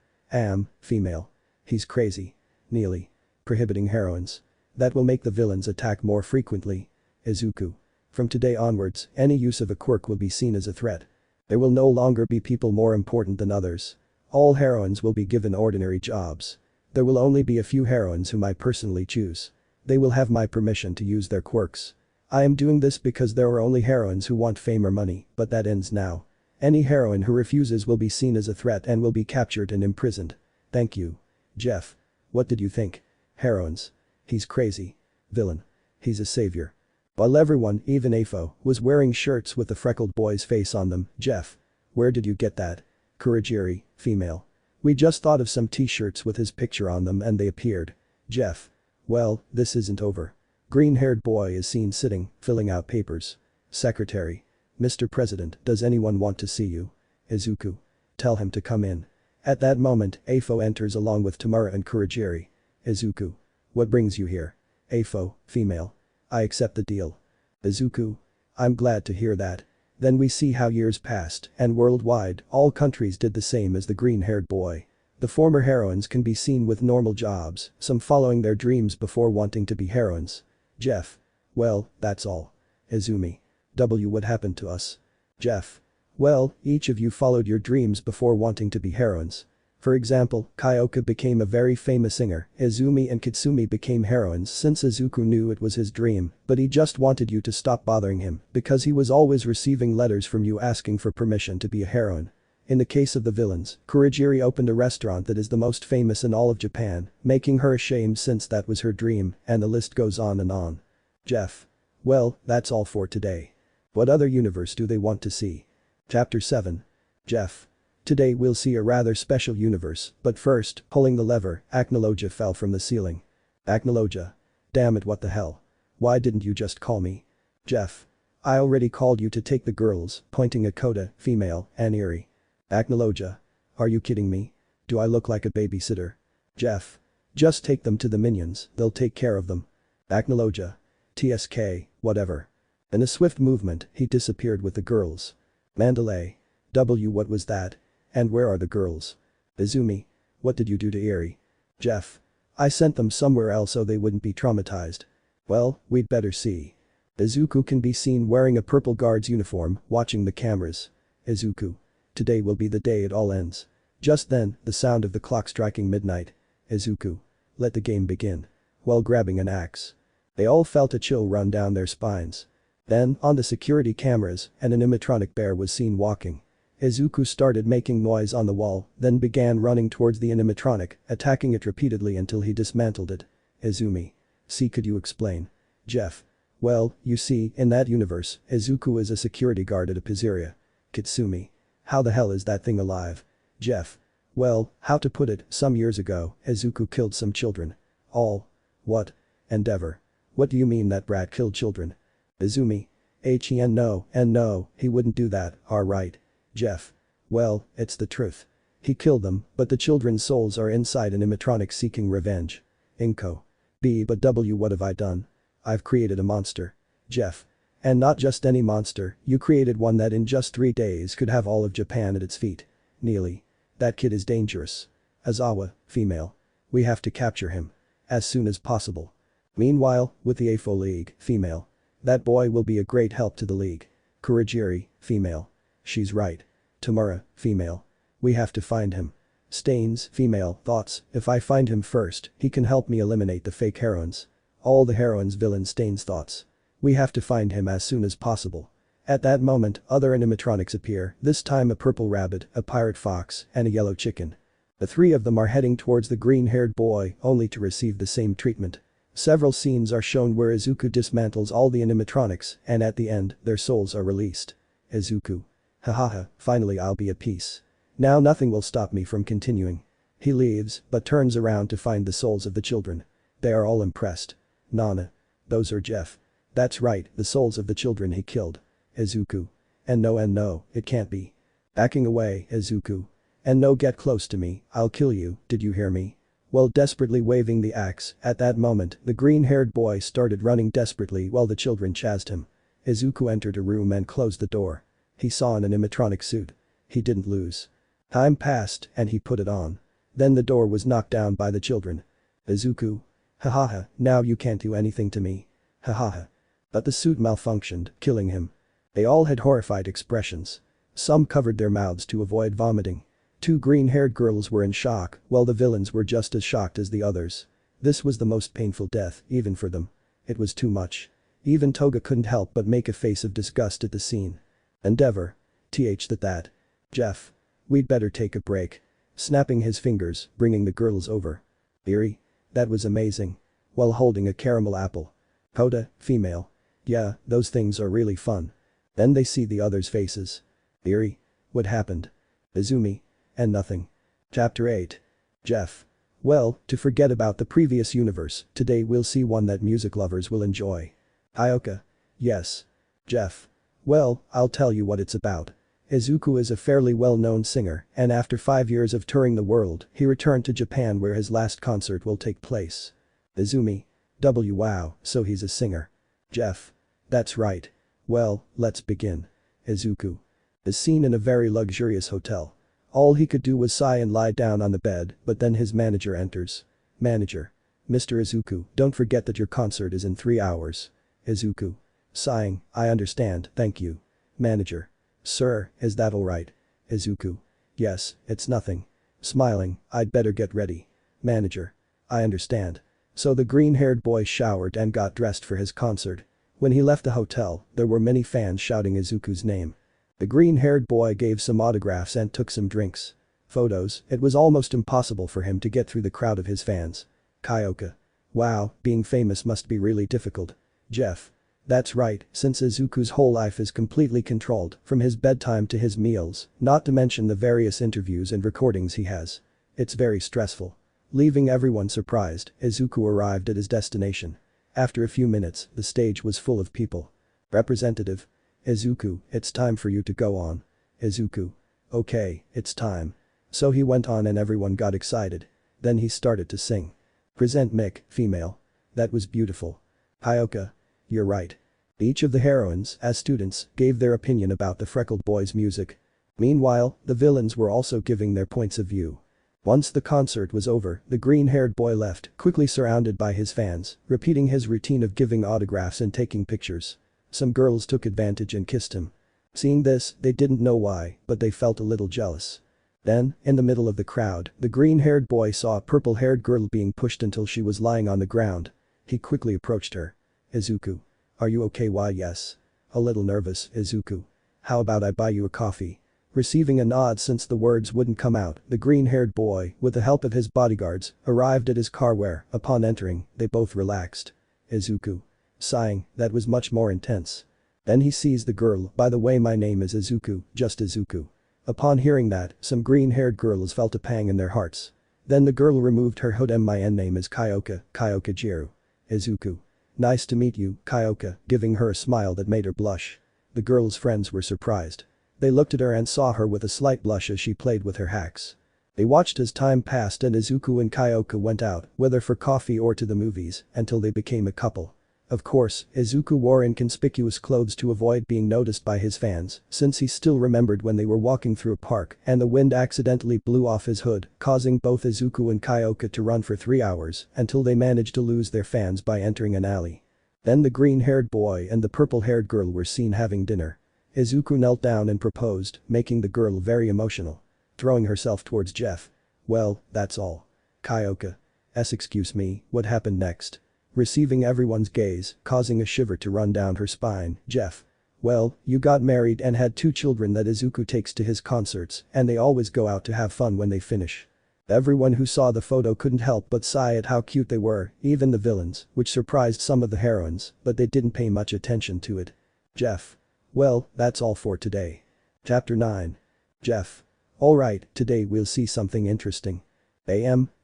Female. He's crazy. Nearly. Prohibiting heroines. That will make the villains attack more frequently. Izuku. From today onwards, any use of a quirk will be seen as a threat. There will no longer be people more important than others. All heroines will be given ordinary jobs. There will only be a few heroines whom I personally choose. They will have my permission to use their quirks. I am doing this because there are only heroines who want fame or money, but that ends now. Any heroine who refuses will be seen as a threat and will be captured and imprisoned. Thank you. Jeff. What did you think? Heroines. He's crazy. Villain. He's a savior. While everyone, even AFO, was wearing shirts with the freckled boy's face on them, Jeff. Where did you get that? Kurogiri, female. We just thought of some t-shirts with his picture on them and they appeared. Jeff. Well, this isn't over. Green-haired boy is seen sitting, filling out papers. Secretary. Mr. President, does anyone want to see you? Izuku. Tell him to come in. At that moment, AFO enters along with Tamura and Kurogiri. Izuku. What brings you here? AFO, female. I accept the deal. Izuku. I'm glad to hear that. Then we see how years passed, and worldwide, all countries did the same as the green-haired boy. The former heroines can be seen with normal jobs, some following their dreams before wanting to be heroines. Jeff. Well, that's all. Izumi. What happened to us? Jeff. Well, each of you followed your dreams before wanting to be heroines. For example, Kyoka became a very famous singer, Izumi and Kitsumi became heroines since Izuku knew it was his dream, but he just wanted you to stop bothering him because he was always receiving letters from you asking for permission to be a heroine. In the case of the villains, Kurogiri opened a restaurant that is the most famous in all of Japan, making her ashamed since that was her dream, and the list goes on and on. Jeff. Well, that's all for today. What other universe do they want to see? Chapter 7. Jeff. Today we'll see a rather special universe, but first, pulling the lever, Acnologia fell from the ceiling. Acnologia. Damn it, what the hell? Why didn't you just call me? Jeff. I already called you to take the girls, pointing at Koda, female, and Eri. Acnologia. Are you kidding me? Do I look like a babysitter? Jeff. Just take them to the minions, they'll take care of them. Acnologia. TSK, whatever. In a swift movement, he disappeared with the girls. Mandalay. What was that? And where are the girls? Izumi. What did you do to Eri? Jeff. I sent them somewhere else so they wouldn't be traumatized. Well, we'd better see. Izuku can be seen wearing a purple guard's uniform, watching the cameras. Izuku. Today will be the day it all ends. Just then, the sound of the clock striking midnight. Izuku. Let the game begin. While grabbing an axe. They all felt a chill run down their spines. Then, on the security cameras, an animatronic bear was seen walking. Izuku started making noise on the wall, then began running towards the animatronic, attacking it repeatedly until he dismantled it. Izumi. See, could you explain? Jeff. Well, you see, in that universe, Izuku is a security guard at a pizzeria. Kitsumi. How the hell is that thing alive? Jeff. Well, how to put it, some years ago, Izuku killed some children. All. What? Endeavor. What do you mean that brat killed children? Izumi. No, he wouldn't do that, alright. Jeff. Well, it's the truth. He killed them, but the children's souls are inside an animatronic seeking revenge. Inko. But what have I done? I've created a monster. Jeff. And not just any monster, you created one that in just 3 days could have all of Japan at its feet. Neely. That kid is dangerous. Azawa, female. We have to capture him. As soon as possible. Meanwhile, with the AFO League, female. That boy will be a great help to the league. Kurajiri, female. She's right. Tamura, female. We have to find him. Stains, female. Thoughts, if I find him first, he can help me eliminate the fake heroines. All the heroines villain Stains thoughts. We have to find him as soon as possible. At that moment, other animatronics appear, this time a purple rabbit, a pirate fox, and a yellow chicken. The 3 of them are heading towards the green-haired boy, only to receive the same treatment. Several scenes are shown where Izuku dismantles all the animatronics, and at the end, their souls are released. Izuku. Hahaha, finally I'll be at peace. Now nothing will stop me from continuing. He leaves, but turns around to find the souls of the children. They are all impressed. Nana. Those are Jeff. That's right, the souls of the children he killed. Izuku. And no, it can't be. Backing away, Izuku. And no, get close to me, I'll kill you, did you hear me? While desperately waving the axe, at that moment, the green-haired boy started running desperately while the children chased him. Izuku entered a room and closed the door. He saw an animatronic suit. He didn't lose. Time passed, and he put it on. Then the door was knocked down by the children. Izuku. Hahaha, now you can't do anything to me. Hahaha. But the suit malfunctioned, killing him. They all had horrified expressions. Some covered their mouths to avoid vomiting. 2 green-haired girls were in shock, while the villains were just as shocked as the others. This was the most painful death, even for them. It was too much. Even Toga couldn't help but make a face of disgust at the scene. Endeavor. That. Jeff. We'd better take a break. Snapping his fingers, bringing the girls over. Iri. That was amazing. While holding a caramel apple. Hoda, female. Yeah, those things are really fun. Then they see the others' faces. Iri. What happened? Izumi. And nothing. Chapter 8. Jeff. Well, to forget about the previous universe, today we'll see one that music lovers will enjoy. Ioka. Yes. Jeff. Well, I'll tell you what it's about. Izuku is a fairly well-known singer, and after 5 years of touring the world, he returned to Japan where his last concert will take place. Izumi. Wow, so he's a singer. Jeff. That's right. Well, let's begin. Izuku. The scene in a very luxurious hotel. All he could do was sigh and lie down on the bed, but then his manager enters. Manager. Mr. Izuku, don't forget that your concert is in 3 hours. Izuku. Sighing, I understand, thank you. Manager. Sir, is that alright? Izuku. Yes, it's nothing. Smiling, I'd better get ready. Manager. I understand. So the green-haired boy showered and got dressed for his concert. When he left the hotel, there were many fans shouting Izuku's name. The green-haired boy gave some autographs and took some drinks. Photos, it was almost impossible for him to get through the crowd of his fans. Kyoka. Wow, being famous must be really difficult. Jeff. That's right, since Izuku's whole life is completely controlled, from his bedtime to his meals, not to mention the various interviews and recordings he has. It's very stressful. Leaving everyone surprised, Izuku arrived at his destination. After a few minutes, the stage was full of people. Representative. Izuku, it's time for you to go on. Izuku. Okay, it's time. So he went on and everyone got excited. Then he started to sing. Present Mick, female. That was beautiful. Hyoka. You're right. Each of the heroines, as students, gave their opinion about the freckled boy's music. Meanwhile, the villains were also giving their points of view. Once the concert was over, the green-haired boy left, quickly surrounded by his fans, repeating his routine of giving autographs and taking pictures. Some girls took advantage and kissed him. Seeing this, they didn't know why, but they felt a little jealous. Then, in the middle of the crowd, the green-haired boy saw a purple-haired girl being pushed until she was lying on the ground. He quickly approached her. "Izuku. Are you okay? Why yes. A little nervous, Izuku. How about I buy you a coffee?" Receiving a nod since the words wouldn't come out, the green-haired boy, with the help of his bodyguards, arrived at his car where, upon entering, they both relaxed. Izuku. Sighing, that was much more intense. Then he sees the girl, "By the way, my name is Izuku, just Izuku." Upon hearing that, some green-haired girls felt a pang in their hearts. Then the girl removed her hood. "My name is Kyoka Jirou. Izuku. Nice to meet you, Kyoka," giving her a smile that made her blush. The girl's friends were surprised. They looked at her and saw her with a slight blush as she played with her hacks. They watched as time passed and Izuku and Kyoka went out, whether for coffee or to the movies, until they became a couple. Of course, Izuku wore inconspicuous clothes to avoid being noticed by his fans, since he still remembered when they were walking through a park and the wind accidentally blew off his hood, causing both Izuku and Kyoka to run for 3 hours until they managed to lose their fans by entering an alley. Then the green-haired boy and the purple-haired girl were seen having dinner. Izuku knelt down and proposed, making the girl very emotional. Throwing herself towards Jeff. "Well, that's all. Kyoka. Excuse me, what happened next?" Receiving everyone's gaze, causing a shiver to run down her spine, Jeff. "Well, you got married and had 2 children that Izuku takes to his concerts and they always go out to have fun when they finish." Everyone who saw the photo couldn't help but sigh at how cute they were, even the villains, which surprised some of the heroines, but they didn't pay much attention to it. Jeff. "Well, that's all for today." Chapter 9. Jeff. "Alright, today we'll see something interesting.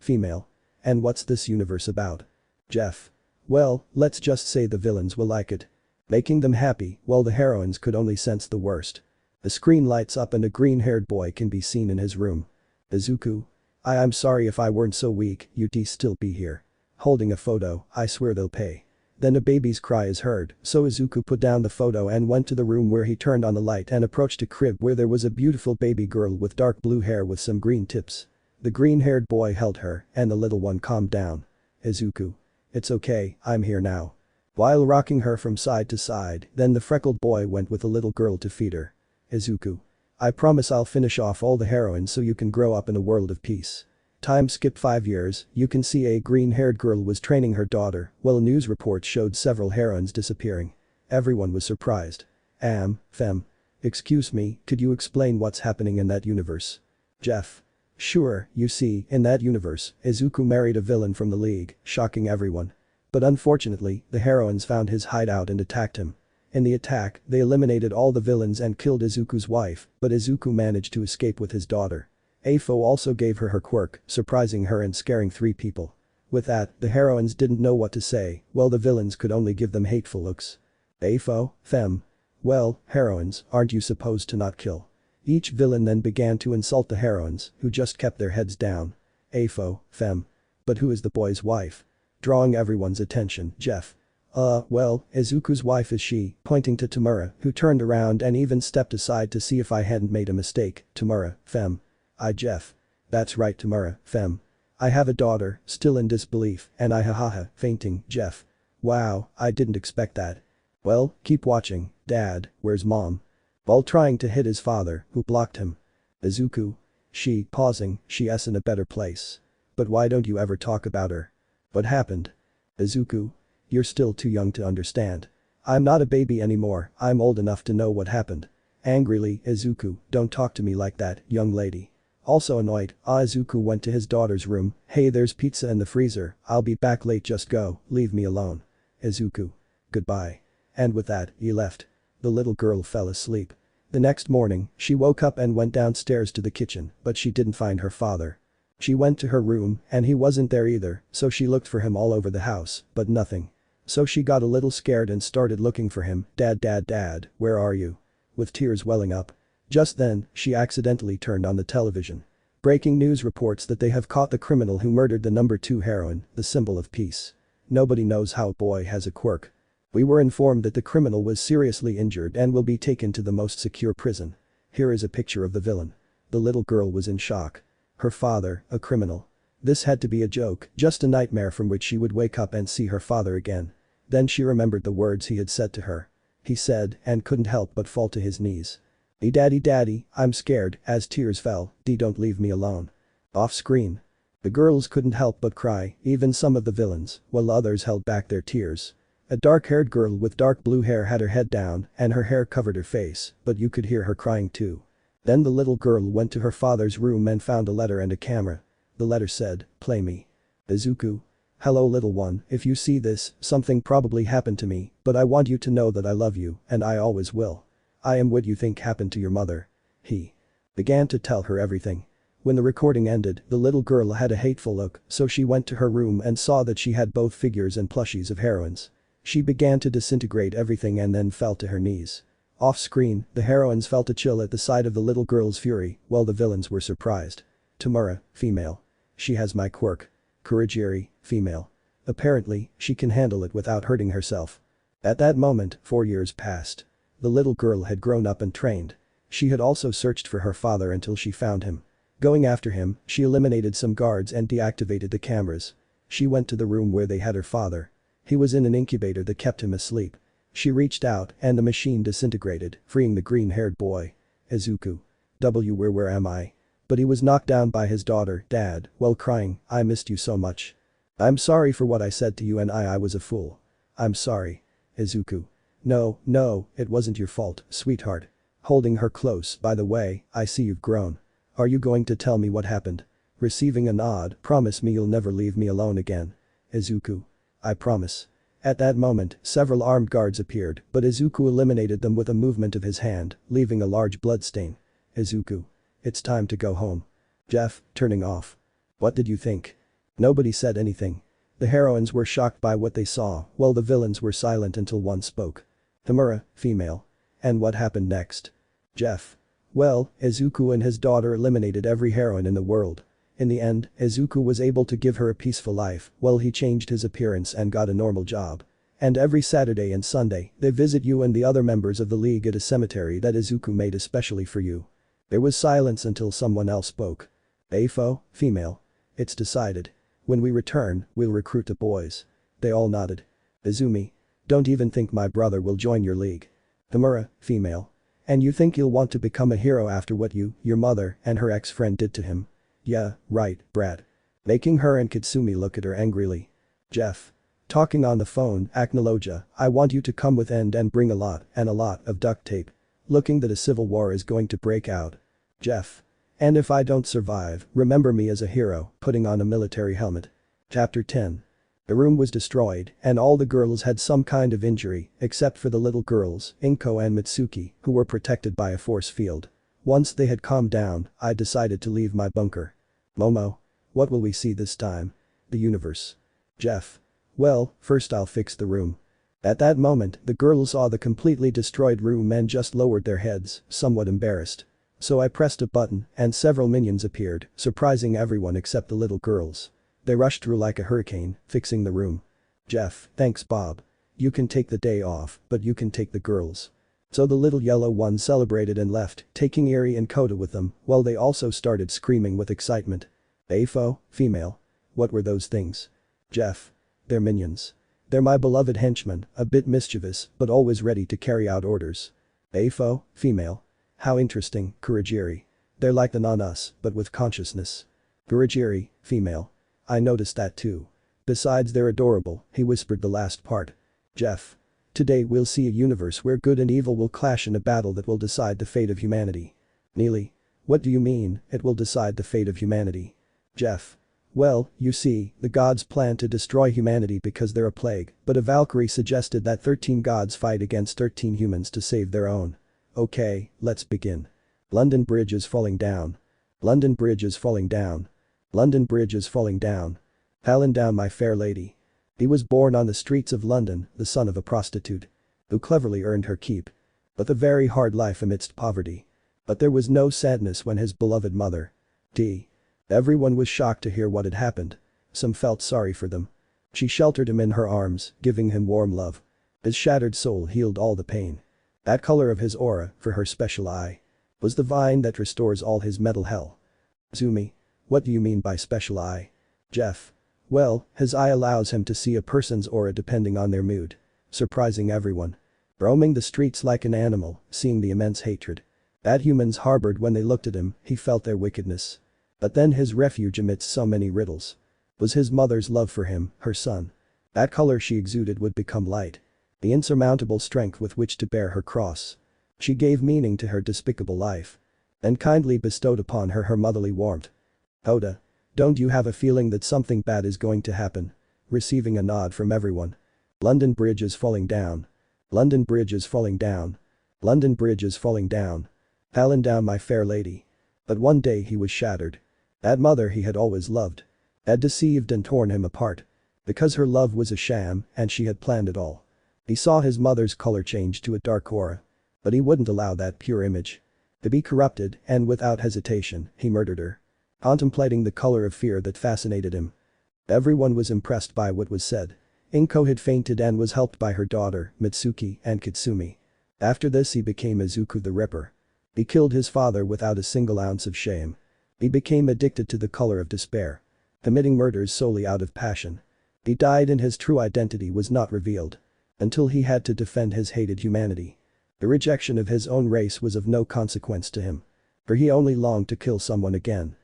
Female. And what's this universe about?" Jeff. "Well, let's just say the villains will like it. Making them happy, while the heroines could only sense the worst." The screen lights up and a green-haired boy can be seen in his room. "Izuku. I'm sorry if I weren't so weak, you'd still be here. Holding a photo, I swear they'll pay." Then a baby's cry is heard, so Izuku put down the photo and went to the room where he turned on the light and approached a crib where there was a beautiful baby girl with dark blue hair with some green tips. The green-haired boy held her, and the little one calmed down. "Izuku. It's okay, I'm here now." While rocking her from side to side, then the freckled boy went with the little girl to feed her. "Izuku. I promise I'll finish off all the heroines so you can grow up in a world of peace." Time skip 5 years, you can see a green-haired girl was training her daughter, while news reports showed several heroines disappearing. Everyone was surprised. Fem. Excuse me, could you explain what's happening in that universe?" Jeff. "Sure, you see, in that universe, Izuku married a villain from the League, shocking everyone. But unfortunately, the heroines found his hideout and attacked him. In the attack, they eliminated all the villains and killed Izuku's wife, but Izuku managed to escape with his daughter. Afo also gave her her quirk, surprising her and scaring 3 people. With that, the heroines didn't know what to say, while the villains could only give them hateful looks. Fem. Well, heroines, aren't you supposed to not kill?" Each villain then began to insult the heroines, who just kept their heads down. Fem. But who is the boy's wife? Drawing everyone's attention, Jeff. Well, Izuku's wife is she," pointing to Tamura, who turned around and even stepped aside to see if I hadn't made a mistake. "Tamura, Fem. Jeff. That's right, Tamura, Fem. I have a daughter," still in disbelief, and fainting, Jeff. "Wow, I didn't expect that." "Well, keep watching, Dad, where's Mom?" While trying to hit his father, who blocked him. "Izuku. She's in a better place. But why don't you ever talk about her? What happened?" "Izuku. You're still too young to understand. I'm not a baby anymore, I'm old enough to know what happened." Angrily, "Izuku, don't talk to me like that, young lady." Also annoyed, Izuku went to his daughter's room. "Hey, there's pizza in the freezer, I'll be back late, just go, leave me alone." "Izuku. Goodbye." And with that, he left. The little girl fell asleep. The next morning, she woke up and went downstairs to the kitchen, but she didn't find her father. She went to her room and he wasn't there either, so she looked for him all over the house, but nothing. So she got a little scared and started looking for him. Dad, where are you?" With tears welling up. Just then, she accidentally turned on the television. Breaking news reports that they have caught the criminal who murdered the number 2 heroine, the symbol of peace. Nobody knows how a boy has a quirk. We were informed that the criminal was seriously injured and will be taken to the most secure prison. Here is a picture of the villain. The little girl was in shock. Her father, a criminal. This had to be a joke, just a nightmare from which she would wake up and see her father again. Then she remembered the words he had said to her. He said, and couldn't help but fall to his knees. Daddy, I'm scared," as tears fell, Don't leave me alone." Off screen. The girls couldn't help but cry, even some of the villains, while others held back their tears. A dark-haired girl with dark blue hair had her head down and her hair covered her face, but you could hear her crying too. Then the little girl went to her father's room and found a letter and a camera. The letter said, "Play me. Izuku. Hello little one, if you see this, something probably happened to me, but I want you to know that I love you, and I always will. I am what you think happened to your mother." He began to tell her everything. When the recording ended, the little girl had a hateful look, so she went to her room and saw that she had both figures and plushies of heroines. She began to disintegrate everything and then fell to her knees. Off screen, the heroines felt a chill at the sight of the little girl's fury, while the villains were surprised. Tamura, female. She has my quirk. Kurogiri, female. Apparently, she can handle it without hurting herself. At that moment, 4 years passed. The little girl had grown up and trained. She had also searched for her father until she found him. Going after him, she eliminated some guards and deactivated the cameras. She went to the room where they had her father. He was in an incubator that kept him asleep. She reached out and the machine disintegrated, freeing the green-haired boy. Izuku. Where am I? But he was knocked down by his daughter, Dad, while crying, "I missed you so much. I'm sorry for what I said to you and I was a fool. I'm sorry." Izuku. No, it wasn't your fault, sweetheart." Holding her close, "By the way, I see you've grown. Are you going to tell me what happened?" Receiving a nod, "Promise me you'll never leave me alone again." Izuku. "I promise." At that moment, several armed guards appeared, but Izuku eliminated them with a movement of his hand, leaving a large bloodstain. Izuku. "It's time to go home." Jeff, turning off. "What did you think?" Nobody said anything. The heroines were shocked by what they saw, while the villains were silent until one spoke. Tamura, female. "And what happened next?" Jeff. "Well, Izuku and his daughter eliminated every heroine in the world. In the end, Izuku was able to give her a peaceful life while he changed his appearance and got a normal job. And every Saturday and Sunday, they visit you and the other members of the league at a cemetery that Izuku made especially for you." There was silence until someone else spoke. "Afo, female. It's decided. When we return, we'll recruit the boys." They all nodded. Izumi. "Don't even think my brother will join your league." Tamura, female. "And you think he'll want to become a hero after what your mother and her ex-friend did to him?" "Yeah, right, brat." Making her and Kitsumi look at her angrily. Jeff. Talking on the phone, "Aknoloja, I want you to come with and bring a lot of duct tape. Looking that a civil war is going to break out." Jeff. "And if I don't survive, remember me as a hero," putting on a military helmet. Chapter 10. The room was destroyed and all the girls had some kind of injury except for the little girls, Inko and Mitsuki, who were protected by a force field. Once they had calmed down, I decided to leave my bunker. Momo. "What will we see this time?" The universe. Jeff. "Well, first I'll fix the room." At that moment, the girls saw the completely destroyed room and just lowered their heads, somewhat embarrassed. So I pressed a button and several minions appeared, surprising everyone except the little girls. They rushed through like a hurricane, fixing the room. Jeff. "Thanks Bob. You can take the day off, but you can take the girls." So the little yellow one celebrated and left, taking Eri and Kota with them, while they also started screaming with excitement. Afo, female. "What were those things?" Jeff. "They're minions. They're my beloved henchmen, a bit mischievous, but always ready to carry out orders." Afo, female. "How interesting, Kurogiri. They're like the non-us, but with consciousness." Kurogiri, female. "I noticed that too. Besides they're adorable," he whispered the last part. Jeff. "Today we'll see a universe where good and evil will clash in a battle that will decide the fate of humanity." Neely. "What do you mean, it will decide the fate of humanity?" Jeff. "Well, you see, the gods plan to destroy humanity because they're a plague, but a Valkyrie suggested that 13 gods fight against 13 humans to save their own. Okay, let's begin. London Bridge is falling down. London Bridge is falling down. London Bridge is falling down. Fallen down my fair lady." He was born on the streets of London, the son of a prostitute. Who cleverly earned her keep. But a very hard life amidst poverty. But there was no sadness when his beloved mother. Everyone was shocked to hear what had happened. Some felt sorry for them. She sheltered him in her arms, giving him warm love. His shattered soul healed all the pain. That color of his aura, for her special eye. Was the vine that restores all his mental hell. Zumi. "What do you mean by special eye?" Jeff. "Well, his eye allows him to see a person's aura depending on their mood. Surprising everyone. Roaming the streets like an animal, seeing the immense hatred. That humans harbored when they looked at him, he felt their wickedness. But then his refuge amidst so many riddles was his mother's love for him, her son. That color she exuded would become light. The insurmountable strength with which to bear her cross. She gave meaning to her despicable life. And kindly bestowed upon her her motherly warmth. Oda. Don't you have a feeling that something bad is going to happen? Receiving a nod from everyone. London Bridge is falling down. London Bridge is falling down. London Bridge is falling down. Fallen down, my fair lady. But one day he was shattered. That mother he had always loved had deceived and torn him apart. Because her love was a sham and she had planned it all. He saw his mother's color change to a dark aura. But he wouldn't allow that pure image to be corrupted, and without hesitation, he murdered her. Contemplating the color of fear that fascinated him. Everyone was impressed by what was said. Inko had fainted and was helped by her daughter, Mitsuki and Kitsumi. After this he became Izuku the Ripper. He killed his father without a single ounce of shame. He became addicted to the color of despair. Committing murders solely out of passion. He died and his true identity was not revealed. Until he had to defend his hated humanity. The rejection of his own race was of no consequence to him. For he only longed to kill someone again.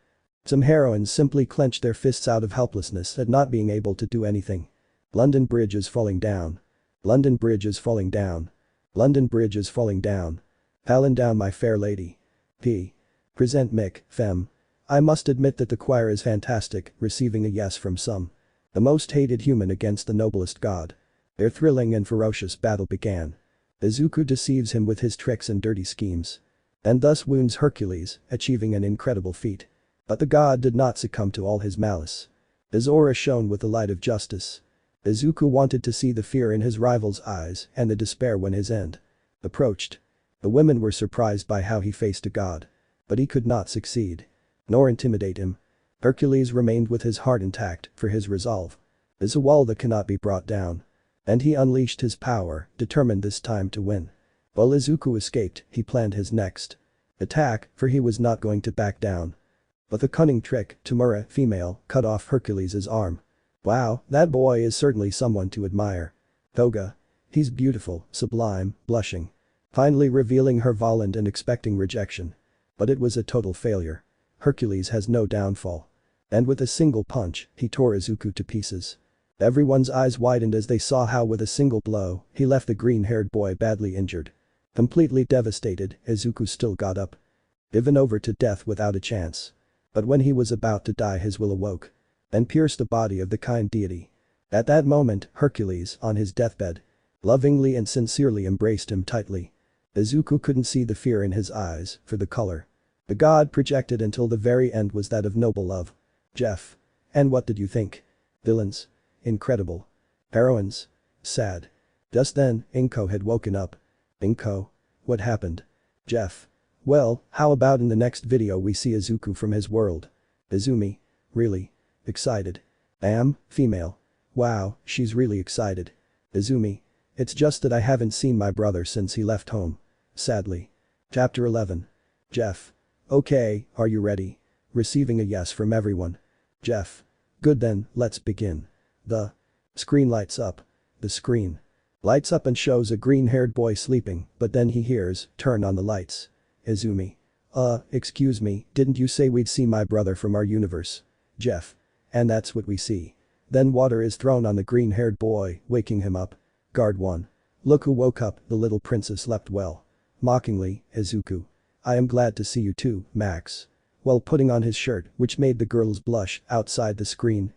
Some heroines simply clenched their fists out of helplessness at not being able to do anything. London Bridge is falling down. London Bridge is falling down. London Bridge is falling down. Fallen down, my fair lady. P. Present Mick, Fem. I must admit that the choir is fantastic, receiving a yes from some. The most hated human against the noblest god. Their thrilling and ferocious battle began. Izuku deceives him with his tricks and dirty schemes. And thus wounds Hercules, achieving an incredible feat. But the god did not succumb to all his malice. His aura shone with the light of justice. Izuku wanted to see the fear in his rival's eyes and the despair when his end approached. The women were surprised by how he faced a god. But he could not succeed. Nor intimidate him. Hercules remained with his heart intact, for his resolve is a wall that cannot be brought down. And he unleashed his power, determined this time to win. While Izuku escaped, he planned his next attack, for he was not going to back down. But the cunning trick, Tamura, female, cut off Hercules' arm. Wow, that boy is certainly someone to admire. Toga. He's beautiful, sublime, blushing. Finally revealing her Voland and expecting rejection. But it was a total failure. Hercules has no downfall. And with a single punch, he tore Izuku to pieces. Everyone's eyes widened as they saw how with a single blow, he left the green-haired boy badly injured. Completely devastated, Izuku still got up. Given over to death without a chance. But when he was about to die, his will awoke. And pierced the body of the kind deity. At that moment, Hercules, on his deathbed, lovingly and sincerely embraced him tightly. Izuku couldn't see the fear in his eyes, for the color the god projected until the very end was that of noble love. Jeff. And what did you think? Villains. Incredible. Heroines. Sad. Just then, Inko had woken up. Inko? What happened? Jeff. Well, how about in the next video we see Izuku from his world? Izumi. Really? Excited. Female. Wow, she's really excited. Izumi. It's just that I haven't seen my brother since he left home. Sadly. Chapter 11. Jeff. Okay, are you ready? Receiving a yes from everyone. Jeff. Good then, let's begin. The screen lights up. The screen lights up and shows a green-haired boy sleeping, but then he hears, turn on the lights. Izumi. Excuse me, didn't you say we'd see my brother from our universe? Jeff. And that's what we see. Then water is thrown on the green-haired boy, waking him up. Guard 1. Look who woke up, the little princess slept well. Mockingly, Izuku. I am glad to see you too, Max. While putting on his shirt, which made the girls blush, outside the screen,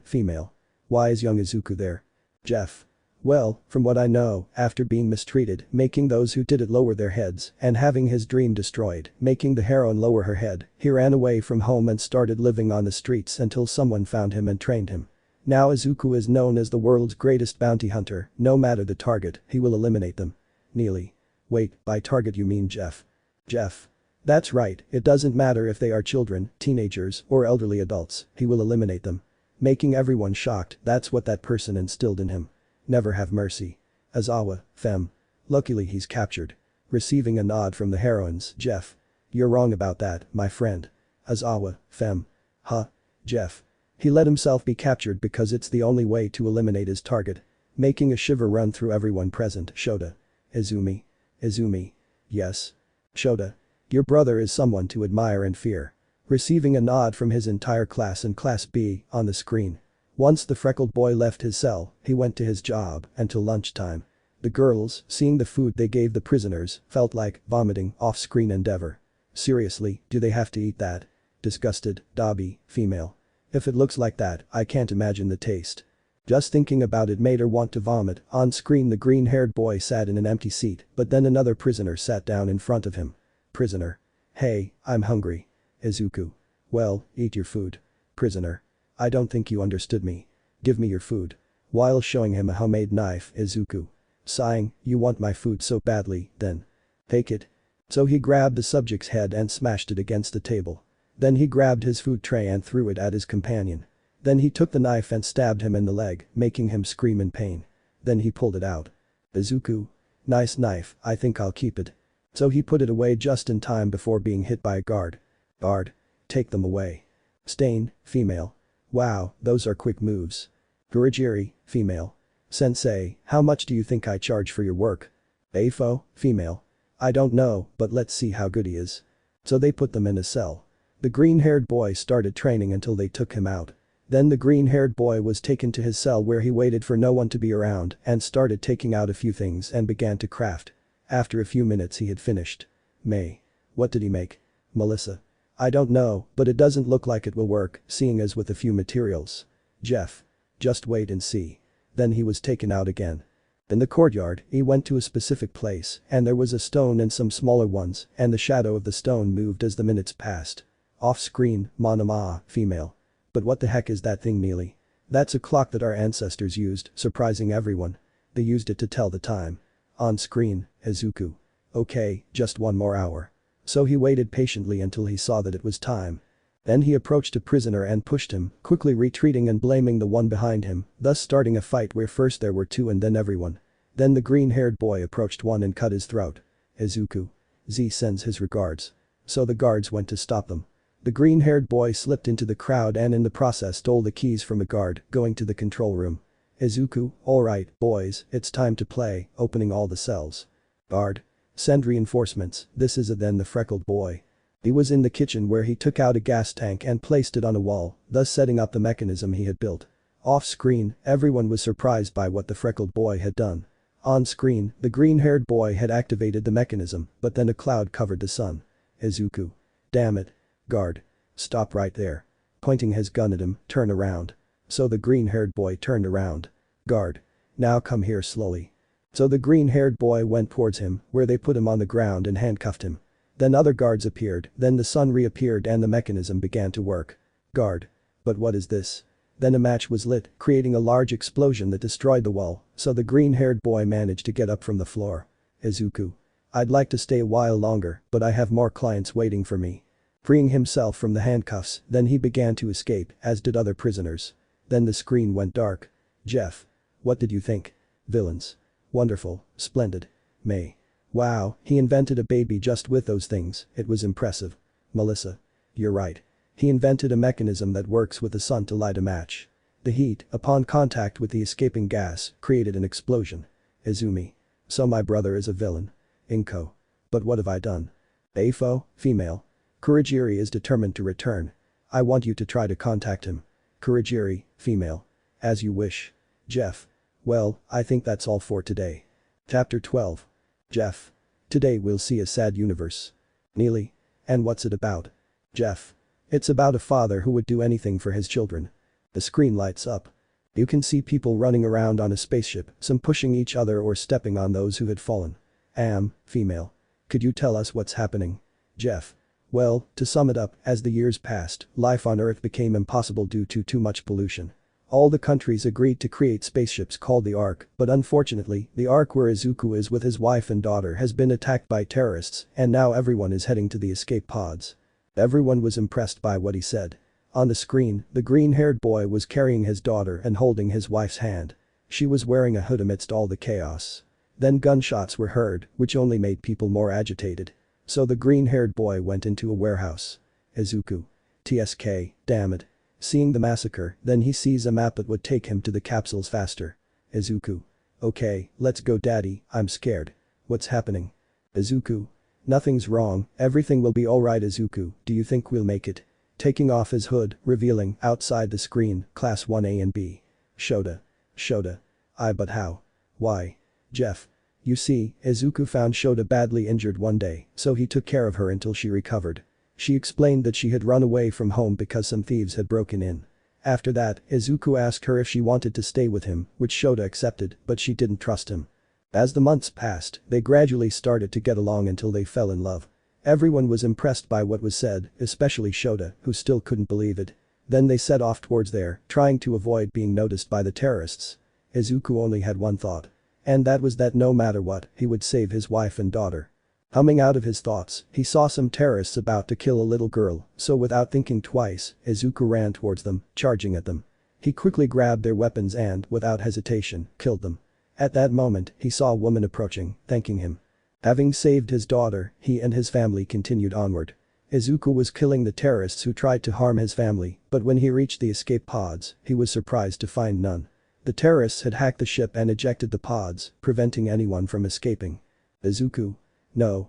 female. Why is young Izuku there? Jeff. Well, from what I know, after being mistreated, making those who did it lower their heads, and having his dream destroyed, making the heroine lower her head, he ran away from home and started living on the streets until someone found him and trained him. Now Izuku is known as the world's greatest bounty hunter, no matter the target, he will eliminate them. Neely. Wait, by target you mean Jeff. Jeff. That's right, it doesn't matter if they are children, teenagers, or elderly adults, he will eliminate them. Making everyone shocked, that's what that person instilled in him. Never have mercy. Azawa, Fem. Luckily he's captured. Receiving a nod from the heroines, Jeff. You're wrong about that, my friend. Azawa, Fem. Huh? Jeff. He let himself be captured because it's the only way to eliminate his target. Making a shiver run through everyone present, Shota. Izumi. Izumi. Yes. Shota. Your brother is someone to admire and fear. Receiving a nod from his entire class and Class B on the screen. Once the freckled boy left his cell, he went to his job until lunchtime. The girls, seeing the food they gave the prisoners, felt like vomiting off-screen endeavor. Seriously, do they have to eat that? Disgusted, Dobby, female. If it looks like that, I can't imagine the taste. Just thinking about it made her want to vomit. On screen the green-haired boy sat in an empty seat, but then another prisoner sat down in front of him. Prisoner. Hey, I'm hungry. Izuku. Well, eat your food. Prisoner. I don't think you understood me. Give me your food. While showing him a homemade knife, Izuku. Sighing, you want my food so badly, then. Take it. So he grabbed the subject's head and smashed it against the table. Then he grabbed his food tray and threw it at his companion. Then he took the knife and stabbed him in the leg, making him scream in pain. Then he pulled it out. Izuku. Nice knife, I think I'll keep it. So he put it away just in time before being hit by a guard. Guard. Take them away. Stain, female. Wow, those are quick moves. Gurigiri, female. Sensei, how much do you think I charge for your work? Afo, female. I don't know, but let's see how good he is. So they put them in a cell. The green-haired boy started training until they took him out. Then the green-haired boy was taken to his cell where he waited for no one to be around and started taking out a few things and began to craft. After a few minutes he had finished. May. What did he make? Melissa. I don't know, but it doesn't look like it will work, seeing as with a few materials. Jeff. Just wait and see. Then he was taken out again. In the courtyard, he went to a specific place and there was a stone and some smaller ones and the shadow of the stone moved as the minutes passed. Off-screen, Monama, female. But what the heck is that thing, Mealy? That's a clock that our ancestors used, surprising everyone. They used it to tell the time. On screen, Izuku. Okay, just one more hour. So he waited patiently until he saw that it was time. Then he approached a prisoner and pushed him, quickly retreating and blaming the one behind him, thus starting a fight where first there were two and then everyone. Then the green-haired boy approached one and cut his throat. Izuku. Z sends his regards. So the guards went to stop them. The green-haired boy slipped into the crowd and in the process stole the keys from a guard, going to the control room. Izuku, alright, boys, it's time to play, opening all the cells. Guard. Send reinforcements, this is then the freckled boy. He was in the kitchen where he took out a gas tank and placed it on a wall, thus setting up the mechanism he had built. Off-screen, everyone was surprised by what the freckled boy had done. On screen, the green-haired boy had activated the mechanism, but then a cloud covered the sun. Izuku. Damn it. Guard. Stop right there. Pointing his gun at him, turn around. So the green-haired boy turned around. Guard. Now come here slowly. So the green-haired boy went towards him, where they put him on the ground and handcuffed him. Then other guards appeared, then the sun reappeared and the mechanism began to work. Guard. But what is this? Then a match was lit, creating a large explosion that destroyed the wall, so the green-haired boy managed to get up from the floor. Izuku. I'd like to stay a while longer, but I have more clients waiting for me. Freeing himself from the handcuffs, then he began to escape, as did other prisoners. Then the screen went dark. Jeff. What did you think? Villains. Wonderful, splendid. May. Wow, he invented a baby just with those things, it was impressive. Melissa. You're right. He invented a mechanism that works with the sun to light a match. The heat, upon contact with the escaping gas, created an explosion. Izumi. So my brother is a villain. Inko. But what have I done? Afo, female. Kurigiri is determined to return. I want you to try to contact him. Kurigiri, female. As you wish. Jeff. Well, I think that's all for today. Chapter 12. Jeff. Today we'll see a sad universe. Neely. And what's it about? Jeff. It's about a father who would do anything for his children. The screen lights up. You can see people running around on a spaceship, some pushing each other or stepping on those who had fallen. Female. Could you tell us what's happening? Jeff. Well, to sum it up, as the years passed, life on Earth became impossible due to too much pollution. All the countries agreed to create spaceships called the Ark, but unfortunately, the Ark where Izuku is with his wife and daughter has been attacked by terrorists and now everyone is heading to the escape pods. Everyone was impressed by what he said. On the screen, the green-haired boy was carrying his daughter and holding his wife's hand. She was wearing a hood amidst all the chaos. Then gunshots were heard, which only made people more agitated. So the green-haired boy went into a warehouse. Izuku. TSK, damn it. Seeing the massacre, then he sees a map that would take him to the capsules faster. Izuku. Okay, let's go daddy, I'm scared. What's happening? Izuku. Nothing's wrong, everything will be alright Izuku, do you think we'll make it? Taking off his hood, revealing, outside the screen, Class 1A and B. Shota. But how? Why? Jeff. You see, Izuku found Shota badly injured one day, so he took care of her until she recovered. She explained that she had run away from home because some thieves had broken in. After that, Izuku asked her if she wanted to stay with him, which Shota accepted, but she didn't trust him. As the months passed, they gradually started to get along until they fell in love. Everyone was impressed by what was said, especially Shota, who still couldn't believe it. Then they set off towards there, trying to avoid being noticed by the terrorists. Izuku only had one thought. And that was that no matter what, he would save his wife and daughter. Humming out of his thoughts, he saw some terrorists about to kill a little girl, so without thinking twice, Izuku ran towards them, charging at them. He quickly grabbed their weapons and, without hesitation, killed them. At that moment, he saw a woman approaching, thanking him. Having saved his daughter, he and his family continued onward. Izuku was killing the terrorists who tried to harm his family, but when he reached the escape pods, he was surprised to find none. The terrorists had hacked the ship and ejected the pods, preventing anyone from escaping. Izuku. No.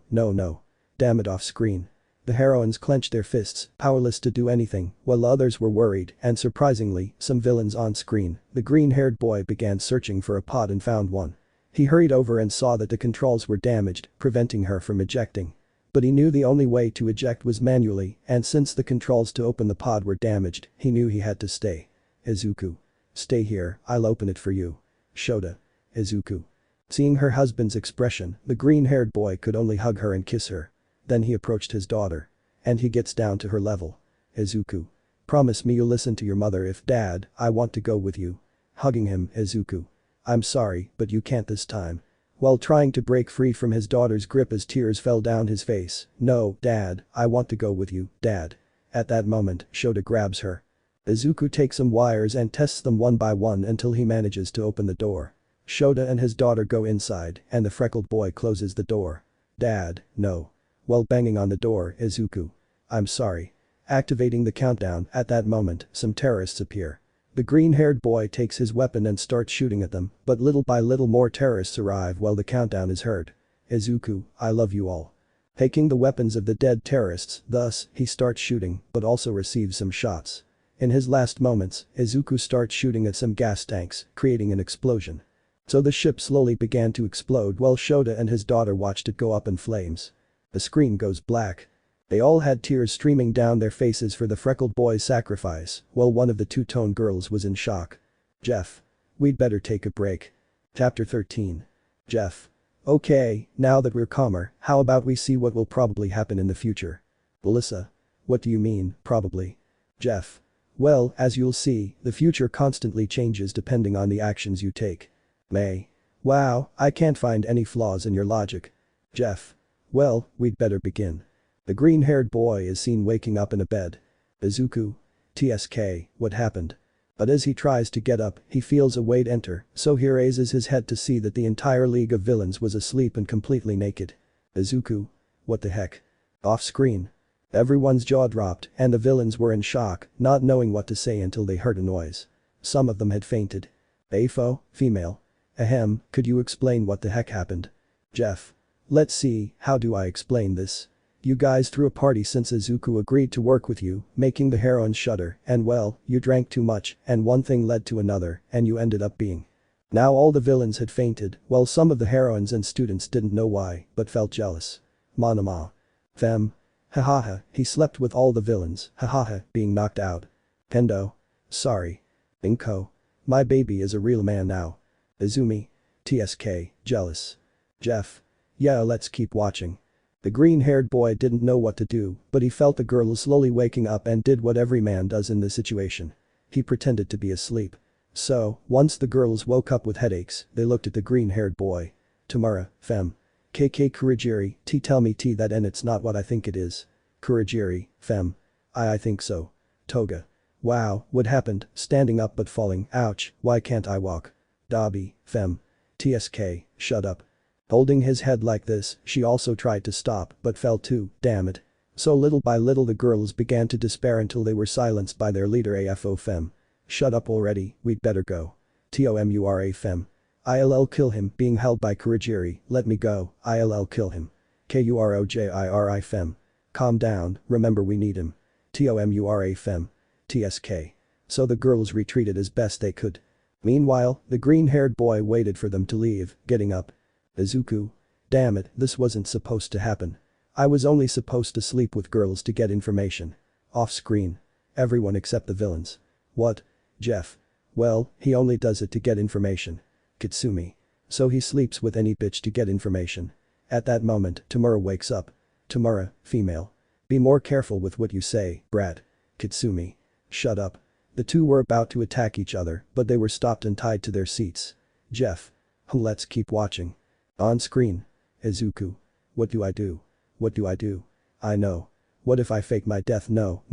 Damn it, off screen. The heroines clenched their fists, powerless to do anything, while others were worried, and surprisingly, some villains on screen. The green-haired boy began searching for a pod and found one. He hurried over and saw that the controls were damaged, preventing her from ejecting. But he knew the only way to eject was manually, and since the controls to open the pod were damaged, he knew he had to stay. Izuku. Stay here, I'll open it for you. Shota. Izuku. Seeing her husband's expression, the green-haired boy could only hug her and kiss her. Then he approached his daughter. And he gets down to her level. Izuku. Promise me you'll listen to your mother if Dad, I want to go with you. Hugging him, Izuku. I'm sorry, but you can't this time. While trying to break free from his daughter's grip as tears fell down his face. No, Dad, I want to go with you, Dad. At that moment, Shota grabs her. Izuku takes some wires and tests them one by one until he manages to open the door. Shota and his daughter go inside, and the freckled boy closes the door. Dad, no. While banging on the door, Izuku. I'm sorry. Activating the countdown, at that moment, some terrorists appear. The green-haired boy takes his weapon and starts shooting at them, but little by little more terrorists arrive while the countdown is heard. Izuku, I love you all. Taking the weapons of the dead terrorists, thus, he starts shooting, but also receives some shots. In his last moments, Izuku starts shooting at some gas tanks, creating an explosion. So the ship slowly began to explode while Shota and his daughter watched it go up in flames. The screen goes black. They all had tears streaming down their faces for the freckled boy's sacrifice, while one of the two-tone girls was in shock. Jeff. We'd better take a break. Chapter 13. Jeff. Okay, now that we're calmer, how about we see what will probably happen in the future? Alyssa. What do you mean, probably? Jeff. Well, as you'll see, the future constantly changes depending on the actions you take. May. Wow, I can't find any flaws in your logic. Jeff. Well, we'd better begin. The green-haired boy is seen waking up in a bed. Izuku. TSK, what happened? But as he tries to get up, he feels a weight enter, so he raises his head to see that the entire league of villains was asleep and completely naked. Izuku. What the heck? Off screen. Everyone's jaw dropped, and the villains were in shock, not knowing what to say until they heard a noise. Some of them had fainted. AFO, female. Ahem, could you explain what the heck happened? Jeff. Let's see, how do I explain this? You guys threw a party since Izuku agreed to work with you, making the heroines shudder, and well, you drank too much, and one thing led to another, and you ended up being. Now all the villains had fainted, while some of the heroines and students didn't know why, but felt jealous. Manama. Fem. Hahaha, he slept with all the villains, hahaha, being knocked out. Pendo. Sorry. Inko. My baby is a real man now. Izumi. TSK, jealous. Jeff. Yeah, let's keep watching. The green-haired boy didn't know what to do, but he felt the girl slowly waking up and did what every man does in this situation. He pretended to be asleep. So, once the girls woke up with headaches, they looked at the green-haired boy. Tamara, Fem. KK Kurajiri, tell me that and it's not what I think it is. Kurajiri, Fem. I think so. Toga. Wow, what happened, standing up but falling, ouch, why can't I walk? Dabi, Fem. TSK, shut up. Holding his head like this, she also tried to stop but fell too, damn it. So little by little the girls began to despair until they were silenced by their leader AFO Fem. Shut up already, we'd better go. TOMURA Fem. ILL kill him, being held by Kurajiri, let me go, ILL kill him. Kurojiri Fem. Calm down, remember we need him. Tomura Fem. TSK. So the girls retreated as best they could. Meanwhile, the green-haired boy waited for them to leave, getting up. Izuku. Damn it, this wasn't supposed to happen. I was only supposed to sleep with girls to get information. Off screen. Everyone except the villains. What? Jeff. Well, he only does it to get information. Kitsumi. So he sleeps with any bitch to get information. At that moment, Tamura wakes up. Tamura, female. Be more careful with what you say, brat. Kitsumi. Shut up. The two were about to attack each other, but they were stopped and tied to their seats. Jeff. Let's keep watching. On screen. Izuku. What do I do? What do I do? I know. What if I fake my death? No,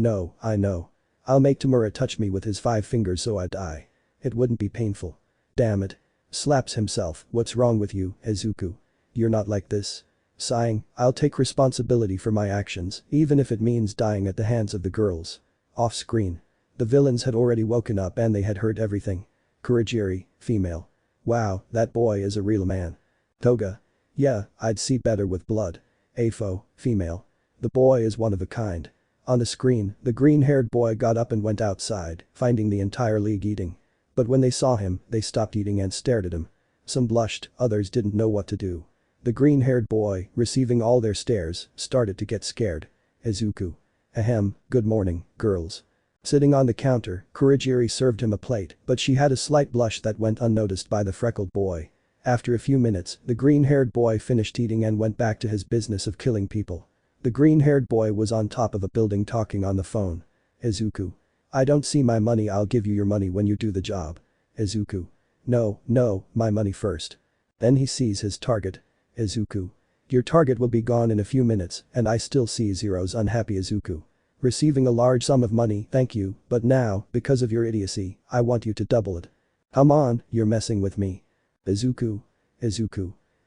I know. I'll make Tamura touch me with his 5 fingers so I die. It wouldn't be painful. Damn it. Slaps himself. What's wrong with you, Izuku? You're not like this. Sighing, I'll take responsibility for my actions, even if it means dying at the hands of the girls. Off screen. The villains had already woken up and they had heard everything. Kurojiri, female. Wow, that boy is a real man. Toga. Yeah, I'd see better with blood. Afo, female. The boy is one of a kind. On the screen, the green-haired boy got up and went outside, finding the entire league eating. But when they saw him, they stopped eating and stared at him. Some blushed, others didn't know what to do. The green-haired boy, receiving all their stares, started to get scared. Izuku. Ahem, good morning, girls. Sitting on the counter, Kurojiri served him a plate, but she had a slight blush that went unnoticed by the freckled boy. After a few minutes, the green-haired boy finished eating and went back to his business of killing people. The green-haired boy was on top of a building talking on the phone. Izuku. I don't see my money. I'll give you your money when you do the job. Izuku. No, my money first. Then he sees his target. Izuku. Your target will be gone in a few minutes and I still see zeros. Unhappy Izuku. Receiving a large sum of money, thank you, but now, because of your idiocy, I want you to double it. Come on, you're messing with me. Izuku.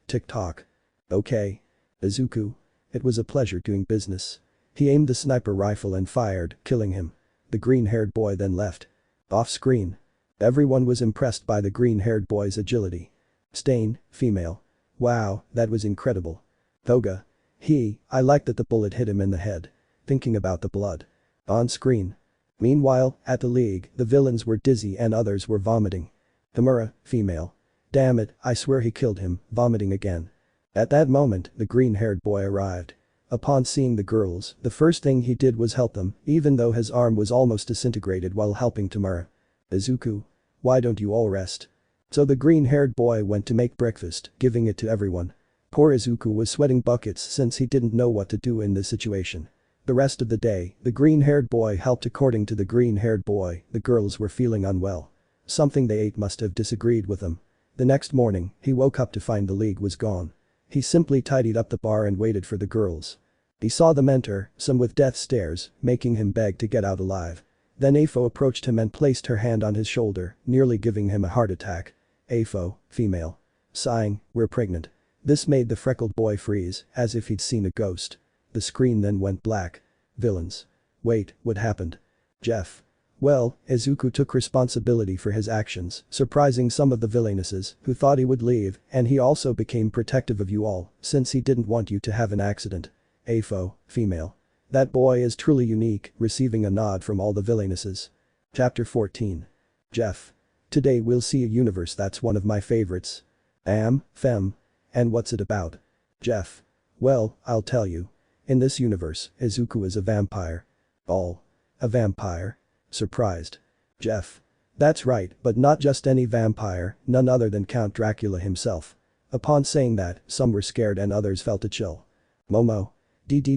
Tick-tock. Okay. Izuku. It was a pleasure doing business. He aimed the sniper rifle and fired, killing him. The green-haired boy then left. Off screen. Everyone was impressed by the green-haired boy's agility. Stain, female. Wow, that was incredible. Toga. I like that the bullet hit him in the head. Thinking about the blood. On screen. Meanwhile, at the league, the villains were dizzy and others were vomiting. Tamura, female. Damn it, I swear he killed him, vomiting again. At that moment, the green-haired boy arrived. Upon seeing the girls, the first thing he did was help them, even though his arm was almost disintegrated while helping Tamura. Izuku. Why don't you all rest? So the green-haired boy went to make breakfast, giving it to everyone. Poor Izuku was sweating buckets since he didn't know what to do in this situation. The rest of the day, the green-haired boy helped. According to the green-haired boy, the girls were feeling unwell. Something they ate must have disagreed with them. The next morning, he woke up to find the league was gone. He simply tidied up the bar and waited for the girls. He saw them enter, some with death stares, making him beg to get out alive. Then Afo approached him and placed her hand on his shoulder, nearly giving him a heart attack. Afo, female. Sighing, we're pregnant. This made the freckled boy freeze, as if he'd seen a ghost. The screen then went black. Villains. Wait, what happened? Jeff. Well, Izuku took responsibility for his actions, surprising some of the villainesses who thought he would leave, and he also became protective of you all, since he didn't want you to have an accident. Afo, female. That boy is truly unique, receiving a nod from all the villainesses. Chapter 14. Jeff. Today we'll see a universe that's one of my favorites. Fem. And what's it about? Jeff. Well, I'll tell you. In this universe, Izuku is a vampire. A vampire? Surprised. Jeff. That's right, but not just any vampire, none other than Count Dracula himself. Upon saying that, some were scared and others felt a chill. Momo. Diddy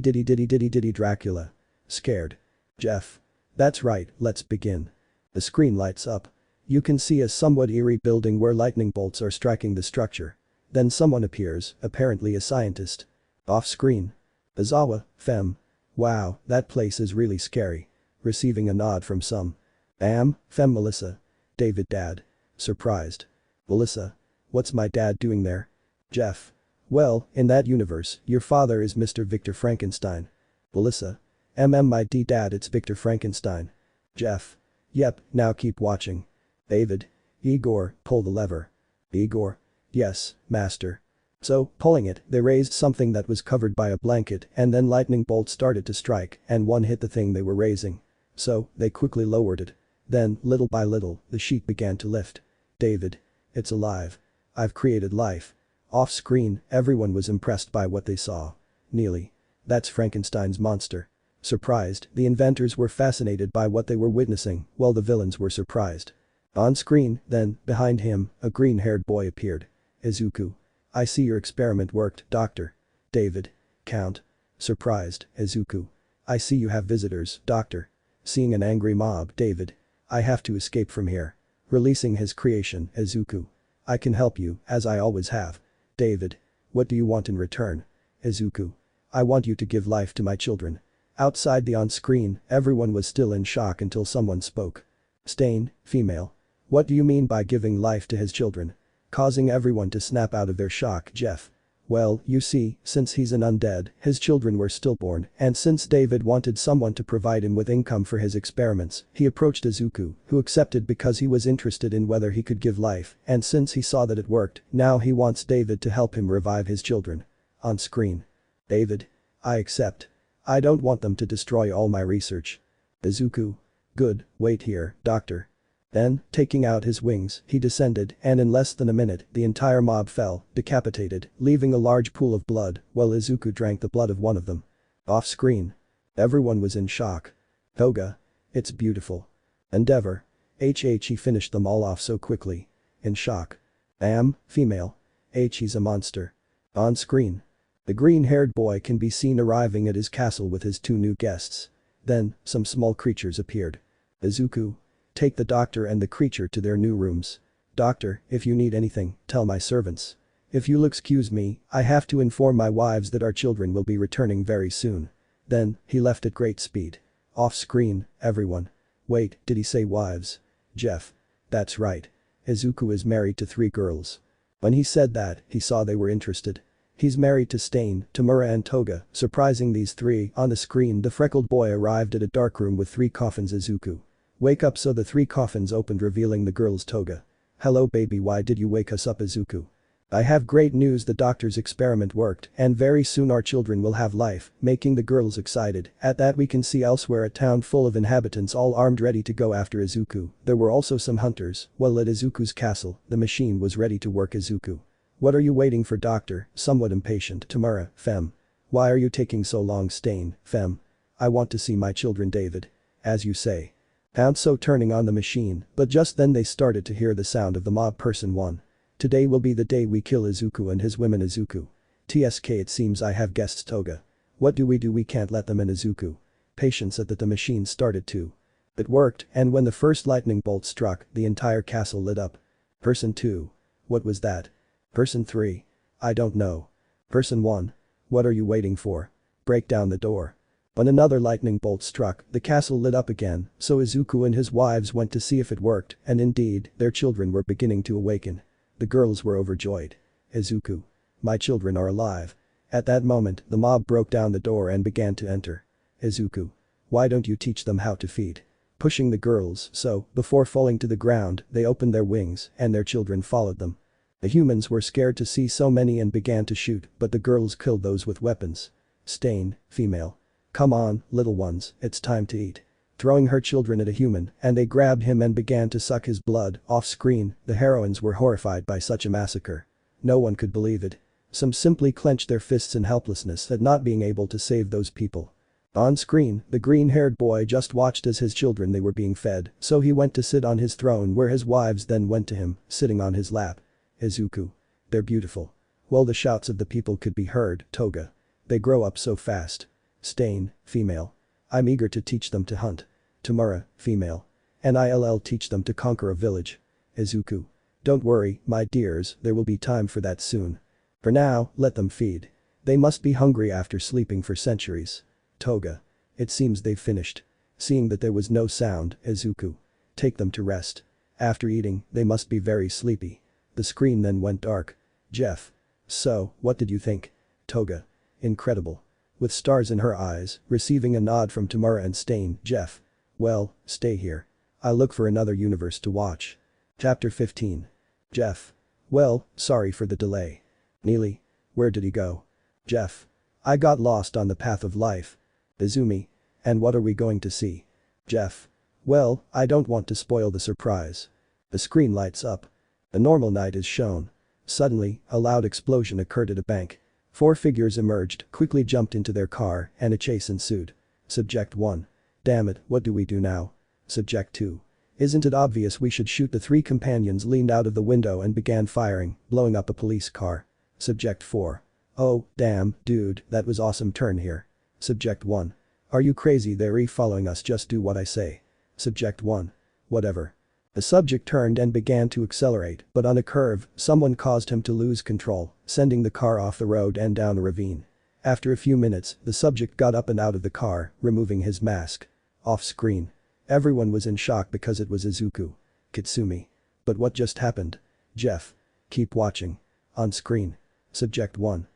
Dracula. Scared. Jeff. That's right, let's begin. The screen lights up. You can see a somewhat eerie building where lightning bolts are striking the structure. Then someone appears, apparently a scientist. Off screen. Izawa, Fem. Wow, that place is really scary. Receiving a nod from some. Fem Melissa. David dad. Surprised. Melissa. What's my dad doing there? Jeff. Well, in that universe, your father is Mr. Victor Frankenstein. Melissa. My dad, it's Victor Frankenstein. Jeff. Yep, now keep watching. David. Igor, pull the lever. Igor. Yes, master. So, pulling it, they raised something that was covered by a blanket and then lightning bolts started to strike and one hit the thing they were raising. So, they quickly lowered it. Then, little by little, the sheet began to lift. David. It's alive. I've created life. Off screen, everyone was impressed by what they saw. Neely. That's Frankenstein's monster. Surprised, the inventors were fascinated by what they were witnessing, while the villains were surprised. On screen, then, behind him, a green-haired boy appeared. Izuku. I see your experiment worked, Doctor. David. Count. Surprised, Izuku. I see you have visitors, Doctor. Seeing an angry mob, David. I have to escape from here. Releasing his creation, Izuku. I can help you, as I always have. David. What do you want in return? Izuku. I want you to give life to my children. Outside the on-screen, everyone was still in shock until someone spoke. Stain, female. What do you mean by giving life to his children? Causing everyone to snap out of their shock, Jeff. Well, you see, since he's an undead, his children were stillborn, and since David wanted someone to provide him with income for his experiments, he approached Izuku, who accepted because he was interested in whether he could give life, and since he saw that it worked, now he wants David to help him revive his children. On screen. David. I accept. I don't want them to destroy all my research. Izuku. Good, wait here, Doctor. Then, taking out his wings, he descended and in less than a minute, the entire mob fell, decapitated, leaving a large pool of blood, while Izuku drank the blood of one of them. Off screen. Everyone was in shock. Toga. It's beautiful. Endeavor. He finished them all off so quickly. In shock. Female. He's a monster. On screen. The green-haired boy can be seen arriving at his castle with his two new guests. Then, some small creatures appeared. Izuku. Take the doctor and the creature to their new rooms. Doctor, if you need anything, tell my servants. If you'll excuse me, I have to inform my wives that our children will be returning very soon. Then, he left at great speed. Off screen, everyone. Wait, did he say wives? Jeff. That's right. Izuku is married to 3 girls. When he said that, he saw they were interested. He's married to Stain, Tamura and Toga, surprising these 3. On the screen, the freckled boy arrived at a dark room with 3 coffins. Izuku. Wake up. So the 3 coffins opened, revealing the girl's Toga. Hello baby, why did you wake us up, Izuku? I have great news, the doctor's experiment worked and very soon our children will have life, making the girls excited. At that we can see elsewhere a town full of inhabitants all armed ready to go after Izuku. There were also some hunters, while at Izuku's castle, the machine was ready to work. Izuku. What are you waiting for, Doctor? Somewhat impatient. Tamura, Fem. Why are you taking so long? Stain, Fem. I want to see my children. David. As you say. So turning on the machine, but just then they started to hear the sound of the mob. Person 1. Today will be the day we kill Izuku and his women. Izuku. TSK, it seems I have guests. Toga. What do? We can't let them in. Izuku. Patience at that the machine started to. It worked, and when the first lightning bolt struck, the entire castle lit up. Person 2. What was that? Person 3. I don't know. Person 1. What are you waiting for? Break down the door. When another lightning bolt struck, the castle lit up again, so Izuku and his wives went to see if it worked, and indeed, their children were beginning to awaken. The girls were overjoyed. Izuku. My children are alive. At that moment, the mob broke down the door and began to enter. Izuku. Why don't you teach them how to feed? Pushing the girls, so, before falling to the ground, they opened their wings, and their children followed them. The humans were scared to see so many and began to shoot, but the girls killed those with weapons. Stain, female. Come on, little ones, it's time to eat. Throwing her children at a human, and they grabbed him and began to suck his blood. Off screen, the heroines were horrified by such a massacre. No one could believe it. Some simply clenched their fists in helplessness at not being able to save those people. On screen, the green-haired boy just watched as his children they were being fed, so he went to sit on his throne where his wives then went to him, sitting on his lap. Izuku. They're beautiful. Well, the shouts of the people could be heard. Toga. They grow up so fast. Stain, female. I'm eager to teach them to hunt. Tamura, female. And I'll teach them to conquer a village. Izuku. Don't worry, my dears, there will be time for that soon. For now, let them feed. They must be hungry after sleeping for centuries. Toga. It seems they've finished. Seeing that there was no sound, Izuku. Take them to rest. After eating, they must be very sleepy. The screen then went dark. Jeff. So, what did you think? Toga. Incredible. With stars in her eyes, receiving a nod from Tamura and Stain. Jeff. Well, stay here. I'll look for another universe to watch. Chapter 15. Jeff. Well, sorry for the delay. Neely. Where did he go? Jeff. I got lost on the path of life. Izumi. And what are we going to see? Jeff. Well, I don't want to spoil the surprise. The screen lights up. A normal night is shown. Suddenly, a loud explosion occurred at a bank. 4 figures emerged, quickly jumped into their car, and a chase ensued. Subject 1. Damn it, what do we do now? Subject 2. Isn't it obvious we should shoot? The 3 companions leaned out of the window and began firing, blowing up a police car. Subject 4. Oh, damn, dude, that was awesome. Turn here. Subject 1. Are you crazy? They're following us, just do what I say. Subject 1. Whatever. The subject turned and began to accelerate, but on a curve, someone caused him to lose control, sending the car off the road and down a ravine. After a few minutes, the subject got up and out of the car, removing his mask. Off screen. Everyone was in shock because it was Izuku. Kitsumi. But what just happened? Jeff. Keep watching. On screen. Subject 1.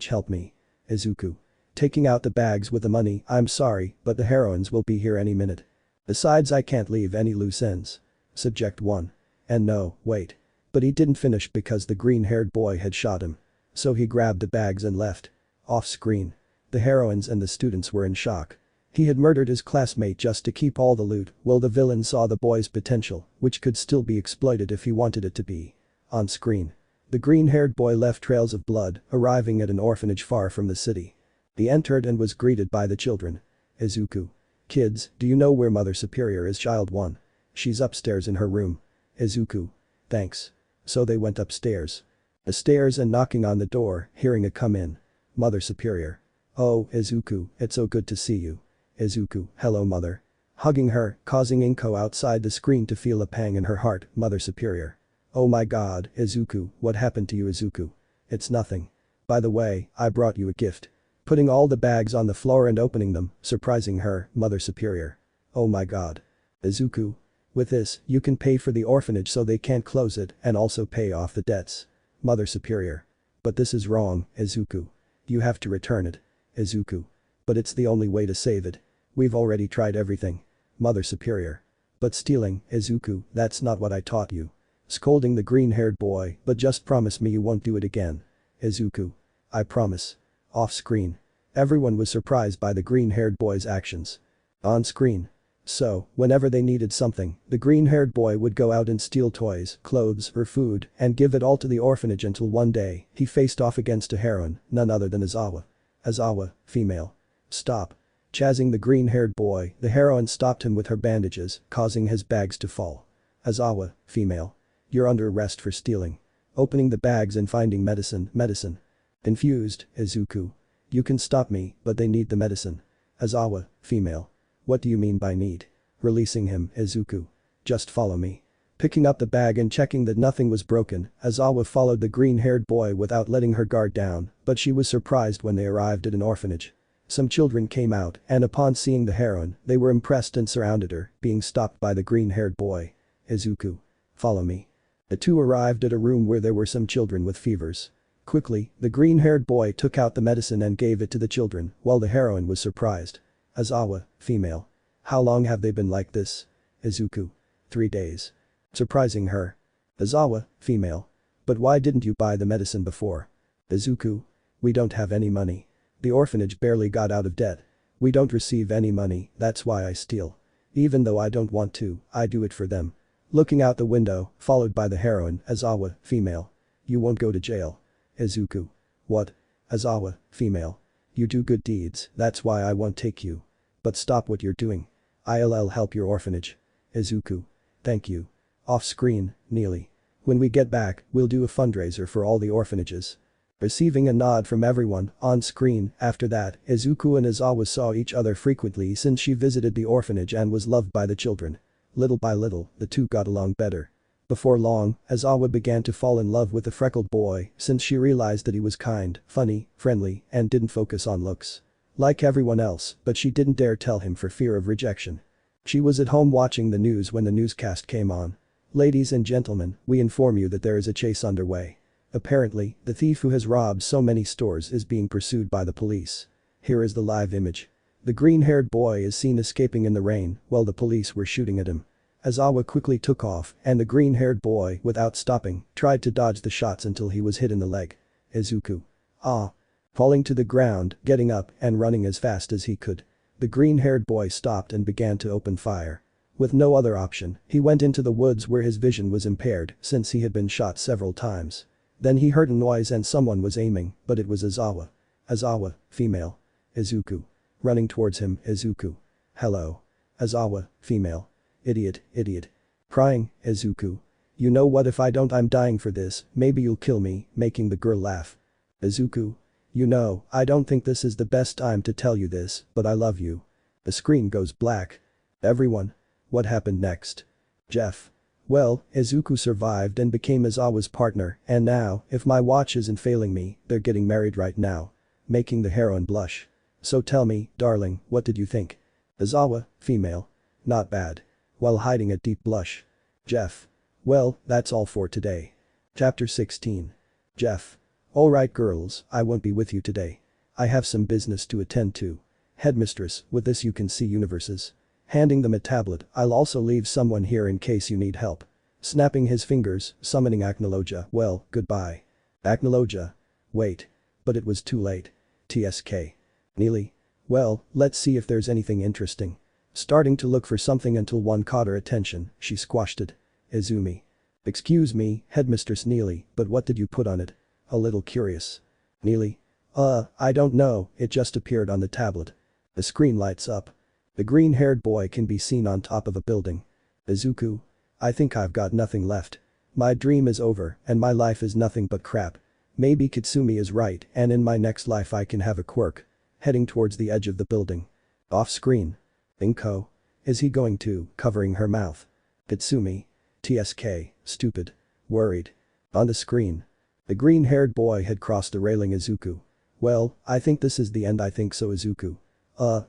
Help me. Izuku. Taking out the bags with the money. I'm sorry, but the heroines will be here any minute. Besides, I can't leave any loose ends. Subject 1. And no, wait. But he didn't finish because the green-haired boy had shot him. So he grabbed the bags and left. Off screen. The heroines and the students were in shock. He had murdered his classmate just to keep all the loot, while the villain saw the boy's potential, which could still be exploited if he wanted it to be. On screen. The green-haired boy left trails of blood, arriving at an orphanage far from the city. He entered and was greeted by the children. Izuku. Kids, do you know where Mother Superior is? Child 1. She's upstairs in her room. Izuku. Thanks. So they went upstairs. The stairs and knocking on the door, hearing it come in. Mother Superior. Oh, Izuku, it's so good to see you. Izuku, hello mother. Hugging her, causing Inko outside the screen to feel a pang in her heart. Mother Superior. Oh my god, Izuku, what happened to you? Izuku. It's nothing. By the way, I brought you a gift. Putting all the bags on the floor and opening them, surprising her. Mother Superior. Oh my god. Izuku. With this, you can pay for the orphanage so they can't close it and also pay off the debts. Mother Superior. But this is wrong, Izuku. You have to return it. Izuku. But it's the only way to save it. We've already tried everything. Mother Superior. But stealing, Izuku, that's not what I taught you. Scolding the green-haired boy, but just promise me you won't do it again. Izuku. I promise. Off screen. Everyone was surprised by the green-haired boy's actions. On screen. So, whenever they needed something, the green-haired boy would go out and steal toys, clothes, or food, and give it all to the orphanage until one day, he faced off against a heroine, none other than Aizawa. Aizawa, female. Stop. Chazzing the green-haired boy, the heroine stopped him with her bandages, causing his bags to fall. Aizawa, female. You're under arrest for stealing. Opening the bags and finding medicine. Infused, Izuku. You can stop me, but they need the medicine. Aizawa, female. What do you mean by need? Releasing him, Izuku. Just follow me. Picking up the bag and checking that nothing was broken, Aizawa followed the green-haired boy without letting her guard down, but she was surprised when they arrived at an orphanage. Some children came out, and upon seeing the heroine, they were impressed and surrounded her, being stopped by the green-haired boy. Izuku. Follow me. The two arrived at a room where there were some children with fevers. Quickly, the green-haired boy took out the medicine and gave it to the children, while the heroine was surprised. Aizawa, female. How long have they been like this? Izuku. 3 days. Surprising her. Aizawa, female. But why didn't you buy the medicine before? Izuku. We don't have any money. The orphanage barely got out of debt. We don't receive any money, that's why I steal. Even though I don't want to, I do it for them. Looking out the window, followed by the heroine, Aizawa, female. You won't go to jail. Izuku. What? Aizawa, female. You do good deeds, that's why I won't take you. But stop what you're doing. I'll help your orphanage. Izuku. Thank you. Off screen, Neely. When we get back, we'll do a fundraiser for all the orphanages. Receiving a nod from everyone, on screen, after that, Izuku and Aizawa saw each other frequently since she visited the orphanage and was loved by the children. Little by little, the two got along better. Before long, Aizawa began to fall in love with the freckled boy since she realized that he was kind, funny, friendly, and didn't focus on looks. Like everyone else, but she didn't dare tell him for fear of rejection. She was at home watching the news when the newscast came on. Ladies and gentlemen, we inform you that there is a chase underway. Apparently, the thief who has robbed so many stores is being pursued by the police. Here is the live image. The green-haired boy is seen escaping in the rain while the police were shooting at him. Aizawa quickly took off and the green-haired boy, without stopping, tried to dodge the shots until he was hit in the leg. Izuku. Ah. Falling to the ground, getting up and running as fast as he could. The green-haired boy stopped and began to open fire. With no other option, he went into the woods where his vision was impaired since he had been shot several times. Then he heard a noise and someone was aiming, but it was Aizawa. Aizawa, female. Izuku. Running towards him, Izuku. Hello. Aizawa, female. Idiot, idiot. Crying, Izuku. You know what, if I don't, I'm dying for this, maybe you'll kill me, making the girl laugh. Izuku. You know, I don't think this is the best time to tell you this, but I love you. The screen goes black. Everyone. What happened next? Jeff. Well, Izuku survived and became Aizawa's partner, and now, if my watch isn't failing me, they're getting married right now. Making the heroine blush. So tell me, darling, what did you think? Aizawa, female. Not bad. While hiding a deep blush. Jeff. Well, that's all for today. Chapter 16. Jeff. Alright girls, I won't be with you today. I have some business to attend to. Headmistress, with this you can see universes. Handing them a tablet, I'll also leave someone here in case you need help. Snapping his fingers, summoning Acnologia, well, goodbye. Acnologia. Wait. But it was too late. TSK. Neely. Well, let's see if there's anything interesting. Starting to look for something until one caught her attention, she squashed it. Izumi. Excuse me, Headmistress Neely, but what did you put on it? A little curious. Neely. I don't know, it just appeared on the tablet. The screen lights up. The green-haired boy can be seen on top of a building. Izuku. I think I've got nothing left. My dream is over and my life is nothing but crap. Maybe Kitsumi is right and in my next life I can have a quirk. Heading towards the edge of the building. Off screen. Inko. Is he going to, covering her mouth. Kitsumi. TSK, stupid. Worried. On the screen. The green-haired boy had crossed the railing. Izuku. Well, I think this is the end. I think so. Izuku.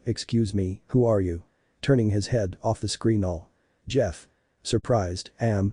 Excuse me, who are you? Turning his head off the screen. All. Jeff. Surprised,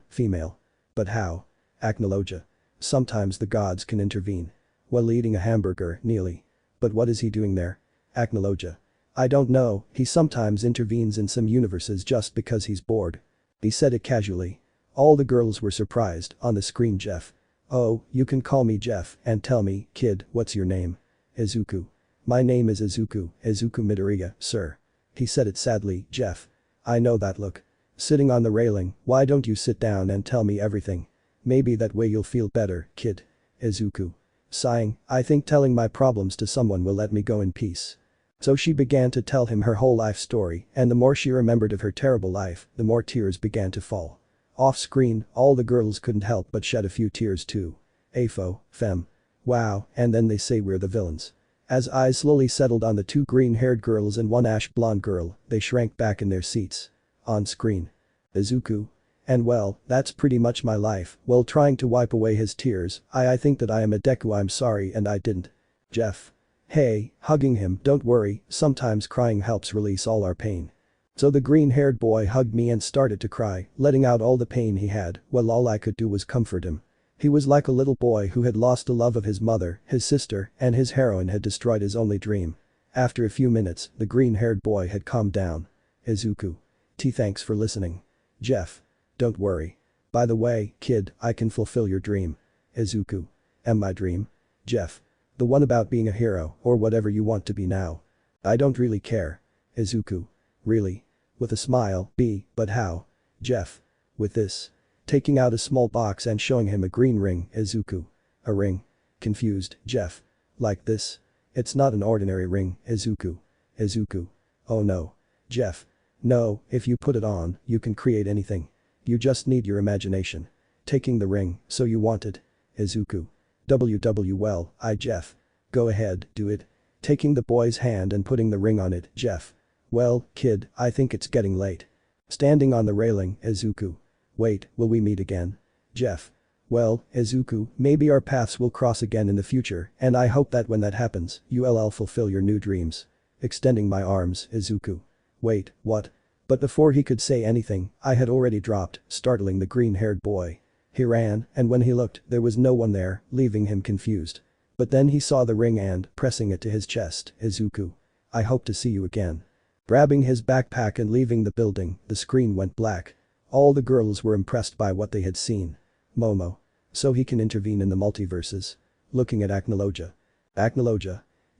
female. But how? Acnologia. Sometimes the gods can intervene. While eating a hamburger, Neely. But what is he doing there? Acnologia. I don't know, he sometimes intervenes in some universes just because he's bored. He said it casually. All the girls were surprised. On the screen. Jeff. Oh, you can call me Jeff and tell me, kid, what's your name? Izuku. My name is Izuku Midoriya, sir. He said it sadly. Jeff. I know that look. Sitting on the railing, why don't you sit down and tell me everything? Maybe that way you'll feel better, kid. Izuku. Sighing, I think telling my problems to someone will let me go in peace. So she began to tell him her whole life story, and the more she remembered of her terrible life, the more tears began to fall. Off screen, all the girls couldn't help but shed a few tears too. AFO, fem. Wow, and then they say we're the villains. As eyes slowly settled on the two green-haired girls and one ash-blonde girl, they shrank back in their seats. On screen. Izuku. And well, that's pretty much my life. While trying to wipe away his tears, I think that I am a Deku. I'm sorry and I didn't. Jeff. Hey, hugging him, don't worry, sometimes crying helps release all our pain. So the green-haired boy hugged me and started to cry, letting out all the pain he had, while all I could do was comfort him. He was like a little boy who had lost the love of his mother, his sister, and his heroine had destroyed his only dream. After a few minutes, the green-haired boy had calmed down. Izuku. Thanks for listening. Jeff. Don't worry. By the way, kid, I can fulfill your dream. Izuku. My dream? Jeff. The one about being a hero, or whatever you want to be now. I don't really care. Izuku. Really? With a smile, but how? Jeff. With this. Taking out a small box and showing him a green ring. Izuku. A ring? Confused, Jeff. Like this? It's not an ordinary ring, Izuku. Izuku. Oh no. Jeff. No, if you put it on, you can create anything. You just need your imagination. Taking the ring, so you want it. Izuku. Well, Jeff. Go ahead, do it. Taking the boy's hand and putting the ring on it. Jeff. Well, kid, I think it's getting late. Standing on the railing. Izuku. Wait, will we meet again? Jeff. Well, Izuku, maybe our paths will cross again in the future, and I hope that when that happens, you'll fulfill your new dreams. Extending my arms. Izuku. Wait, what? But before he could say anything, I had already dropped, startling the green-haired boy. He ran, and when he looked, there was no one there, leaving him confused. But then he saw the ring and, pressing it to his chest. Izuku. I hope to see you again. Grabbing his backpack and leaving the building, the screen went black. All the girls were impressed by what they had seen. Momo. So he can intervene in the multiverses. Looking at Acnologia. Acknowledge.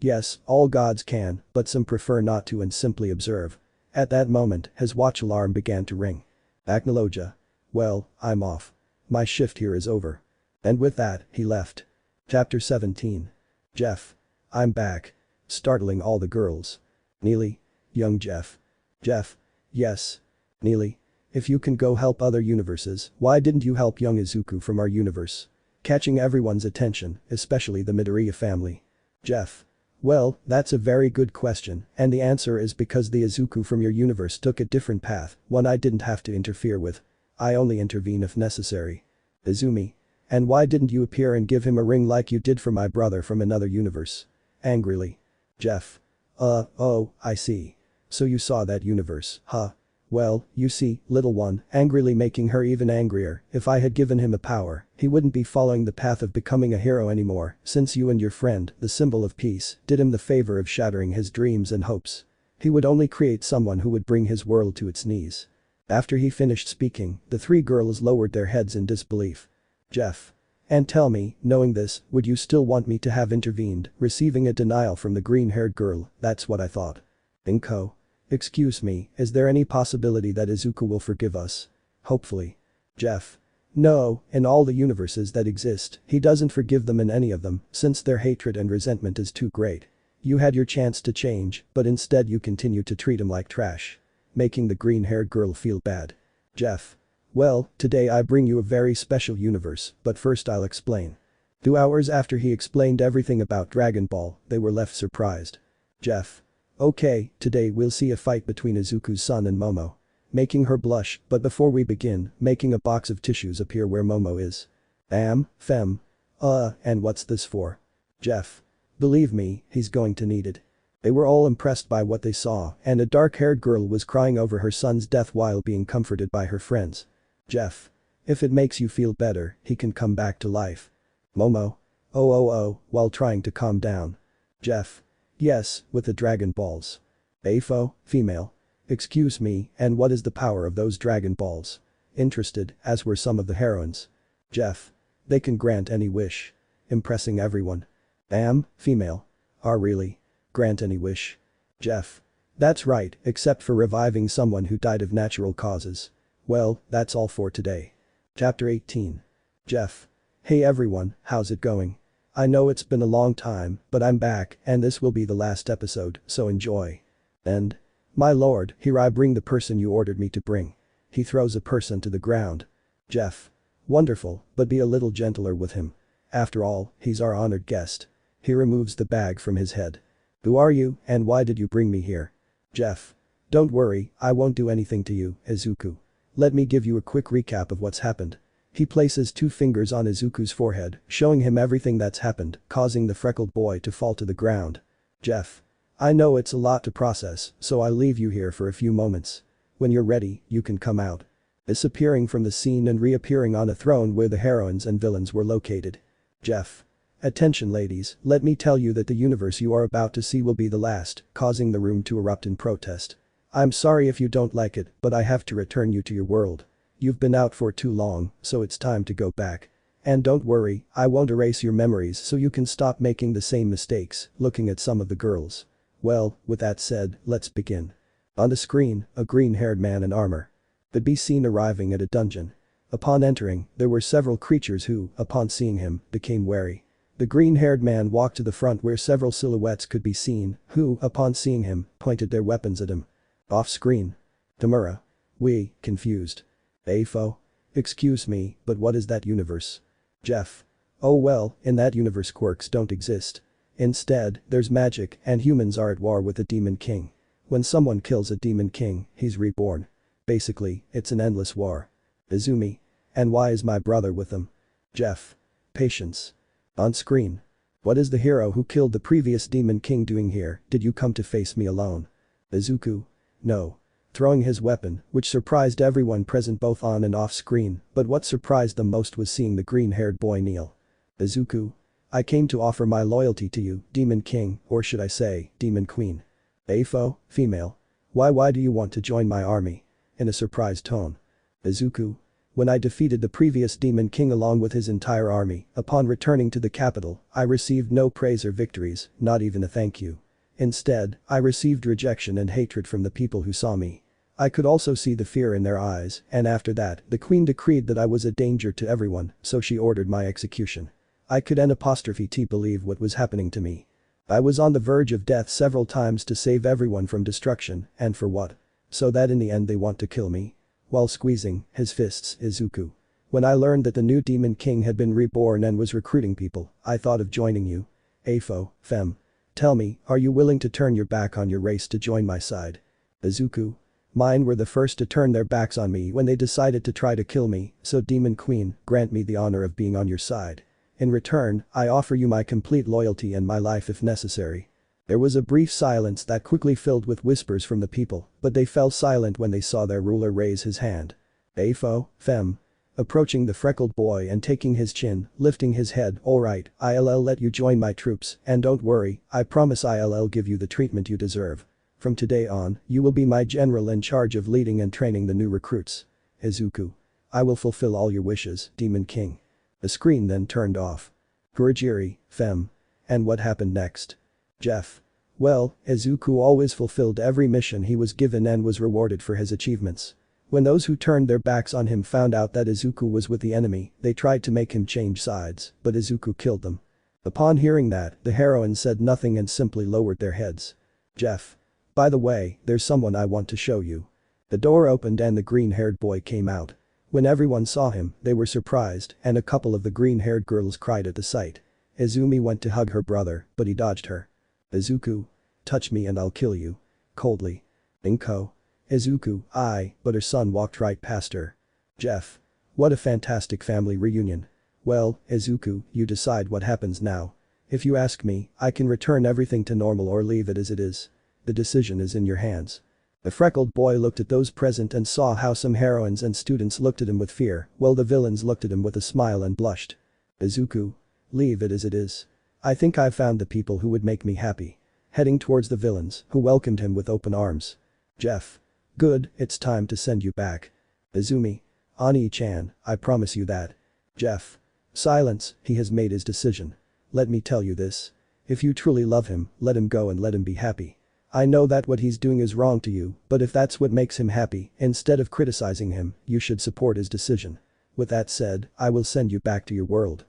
Yes, all gods can, but some prefer not to and simply observe. At that moment, his watch alarm began to ring. Acknowledge. Well, I'm off. My shift here is over. And with that, he left. Chapter 17. Jeff. I'm back. Startling all the girls. Neely. Young Jeff. Jeff. Yes. Neely. If you can go help other universes, why didn't you help young Izuku from our universe? Catching everyone's attention, especially the Midoriya family. Jeff. Well, that's a very good question, and the answer is because the Izuku from your universe took a different path, one I didn't have to interfere with. I only intervene if necessary. Izumi. And why didn't you appear and give him a ring like you did for my brother from another universe? Angrily. Jeff. Oh, I see. So you saw that universe, huh? Well, you see, little one, angrily making her even angrier, if I had given him a power, he wouldn't be following the path of becoming a hero anymore, since you and your friend, the symbol of peace, did him the favor of shattering his dreams and hopes. He would only create someone who would bring his world to its knees. After he finished speaking, the three girls lowered their heads in disbelief. Jeff. And tell me, knowing this, would you still want me to have intervened, receiving a denial from the green-haired girl? That's what I thought. Inko. Excuse me, is there any possibility that Izuku will forgive us? Hopefully. Jeff. No, in all the universes that exist, he doesn't forgive them in any of them, since their hatred and resentment is too great. You had your chance to change, but instead you continue to treat him like trash. Making the green-haired girl feel bad. Jeff. Well, today I bring you a very special universe, but first I'll explain. 2 hours after he explained everything about Dragon Ball, they were left surprised. Jeff. Okay, today we'll see a fight between Izuku's son and Momo. Making her blush, but before we begin, making a box of tissues appear where Momo is. Fem. And what's this for? Jeff. Believe me, he's going to need it. They were all impressed by what they saw, and a dark-haired girl was crying over her son's death while being comforted by her friends. Jeff. If it makes you feel better, he can come back to life. Momo. Oh, while trying to calm down. Jeff. Yes, with the Dragon Balls. Afo, female. Excuse me, and what is the power of those Dragon Balls? Interested, as were some of the heroines. Jeff. They can grant any wish. Impressing everyone. Female. Really? Grant any wish? Jeff. That's right, except for reviving someone who died of natural causes. Well, that's all for today. Chapter 18. Jeff. Hey everyone, how's it going? I know it's been a long time, but I'm back, and this will be the last episode, so enjoy. And? My lord, here I bring the person you ordered me to bring. He throws a person to the ground. Jeff. Wonderful, but be a little gentler with him. After all, he's our honored guest. He removes the bag from his head. Who are you, and why did you bring me here? Jeff. Don't worry, I won't do anything to you, Izuku. Let me give you a quick recap of what's happened. He places 2 fingers on Izuku's forehead, showing him everything that's happened, causing the freckled boy to fall to the ground. Jeff. I know it's a lot to process, so I'll leave you here for a few moments. When you're ready, you can come out. Disappearing from the scene and reappearing on a throne where the heroines and villains were located. Jeff. Attention ladies, let me tell you that the universe you are about to see will be the last, causing the room to erupt in protest. I'm sorry if you don't like it, but I have to return you to your world. You've been out for too long, so it's time to go back. And don't worry, I won't erase your memories so you can stop making the same mistakes, looking at some of the girls. Well, with that said, let's begin. On the screen, a green-haired man in armor could be seen arriving at a dungeon. Upon entering, there were several creatures who, upon seeing him, became wary. The green-haired man walked to the front where several silhouettes could be seen, who, upon seeing him, pointed their weapons at him. Off-screen. Tamura. Confused. Afo. Excuse me, but what is that universe? Jeff. Oh well, in that universe quirks don't exist. Instead, there's magic and humans are at war with a demon king. When someone kills a demon king, he's reborn. Basically, it's an endless war. Izumi. And why is my brother with them? Jeff. Patience. On screen. What is the hero who killed the previous demon king doing here? Did you come to face me alone? Izuku. No. Throwing his weapon, which surprised everyone present both on and off screen, but what surprised them most was seeing the green-haired boy kneel. Izuku. I came to offer my loyalty to you, Demon King, or should I say, Demon Queen. Afo, female. Why do you want to join my army? In a surprised tone. Izuku. When I defeated the previous Demon King along with his entire army, upon returning to the capital, I received no praise or victories, not even a thank you. Instead, I received rejection and hatred from the people who saw me. I could also see the fear in their eyes, and after that, the queen decreed that I was a danger to everyone, so she ordered my execution. I couldn't believe what was happening to me. I was on the verge of death several times to save everyone from destruction, and for what? So that in the end they want to kill me? While squeezing his fists, Izuku. When I learned that the new Demon King had been reborn and was recruiting people, I thought of joining you. Fem. Tell me, are you willing to turn your back on your race to join my side? Izuku. Mine were the first to turn their backs on me when they decided to try to kill me, so Demon Queen, grant me the honor of being on your side. In return, I offer you my complete loyalty and my life if necessary. There was a brief silence that quickly filled with whispers from the people, but they fell silent when they saw their ruler raise his hand. Fem. Approaching the freckled boy and taking his chin, lifting his head, alright, I'll let you join my troops, and don't worry, I promise I'll give you the treatment you deserve. From today on, you will be my general in charge of leading and training the new recruits. Izuku. I will fulfill all your wishes, Demon King. The screen then turned off. Fem. And what happened next? Jeff. Well, Izuku always fulfilled every mission he was given and was rewarded for his achievements. When those who turned their backs on him found out that Izuku was with the enemy, they tried to make him change sides, but Izuku killed them. Upon hearing that, the heroines said nothing and simply lowered their heads. Jeff. By the way, there's someone I want to show you. The door opened and the green-haired boy came out. When everyone saw him, they were surprised, and a couple of the green-haired girls cried at the sight. Izumi went to hug her brother, but he dodged her. Izuku. Touch me and I'll kill you. Coldly. Inko. Izuku, but her son walked right past her. Jeff. What a fantastic family reunion. Well, Izuku, you decide what happens now. If you ask me, I can return everything to normal or leave it as it is. The decision is in your hands. The freckled boy looked at those present and saw how some heroines and students looked at him with fear, while the villains looked at him with a smile and blushed. Izuku. Leave it as it is. I think I've found the people who would make me happy. Heading towards the villains, who welcomed him with open arms. Jeff. Good, it's time to send you back. Izumi. Ani-chan, I promise you that. Jeff. Silence, he has made his decision. Let me tell you this. If you truly love him, let him go and let him be happy. I know that what he's doing is wrong to you, but if that's what makes him happy, instead of criticizing him, you should support his decision. With that said, I will send you back to your world.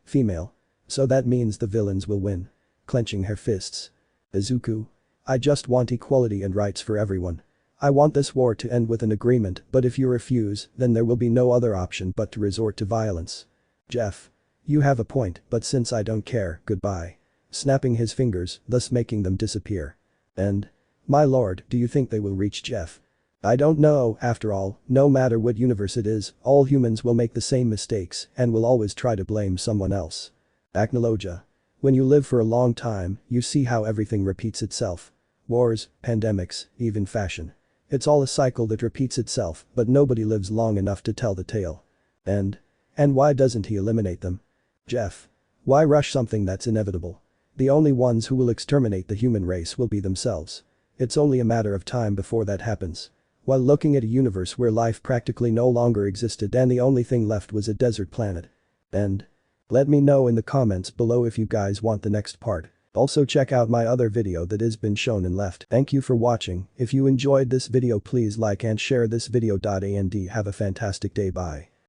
Female. So that means the villains will win. Clenching her fists. Izuku. I just want equality and rights for everyone. I want this war to end with an agreement, but if you refuse, then there will be no other option but to resort to violence. Jeff. You have a point, but since I don't care, goodbye. Snapping his fingers, thus making them disappear. And? My lord, do you think they will reach Jeff? I don't know, after all, no matter what universe it is, all humans will make the same mistakes and will always try to blame someone else. Acnologia. When you live for a long time, you see how everything repeats itself. Wars, pandemics, even fashion. It's all a cycle that repeats itself, but nobody lives long enough to tell the tale. And why doesn't he eliminate them? Jeff. Why rush something that's inevitable? The only ones who will exterminate the human race will be themselves. It's only a matter of time before that happens. While looking at a universe where life practically no longer existed and the only thing left was a desert planet. And? Let me know in the comments below if you guys want the next part. Also check out my other video that has been shown and left. Thank you for watching. If you enjoyed this video please like and share this video. And have a fantastic day. Bye.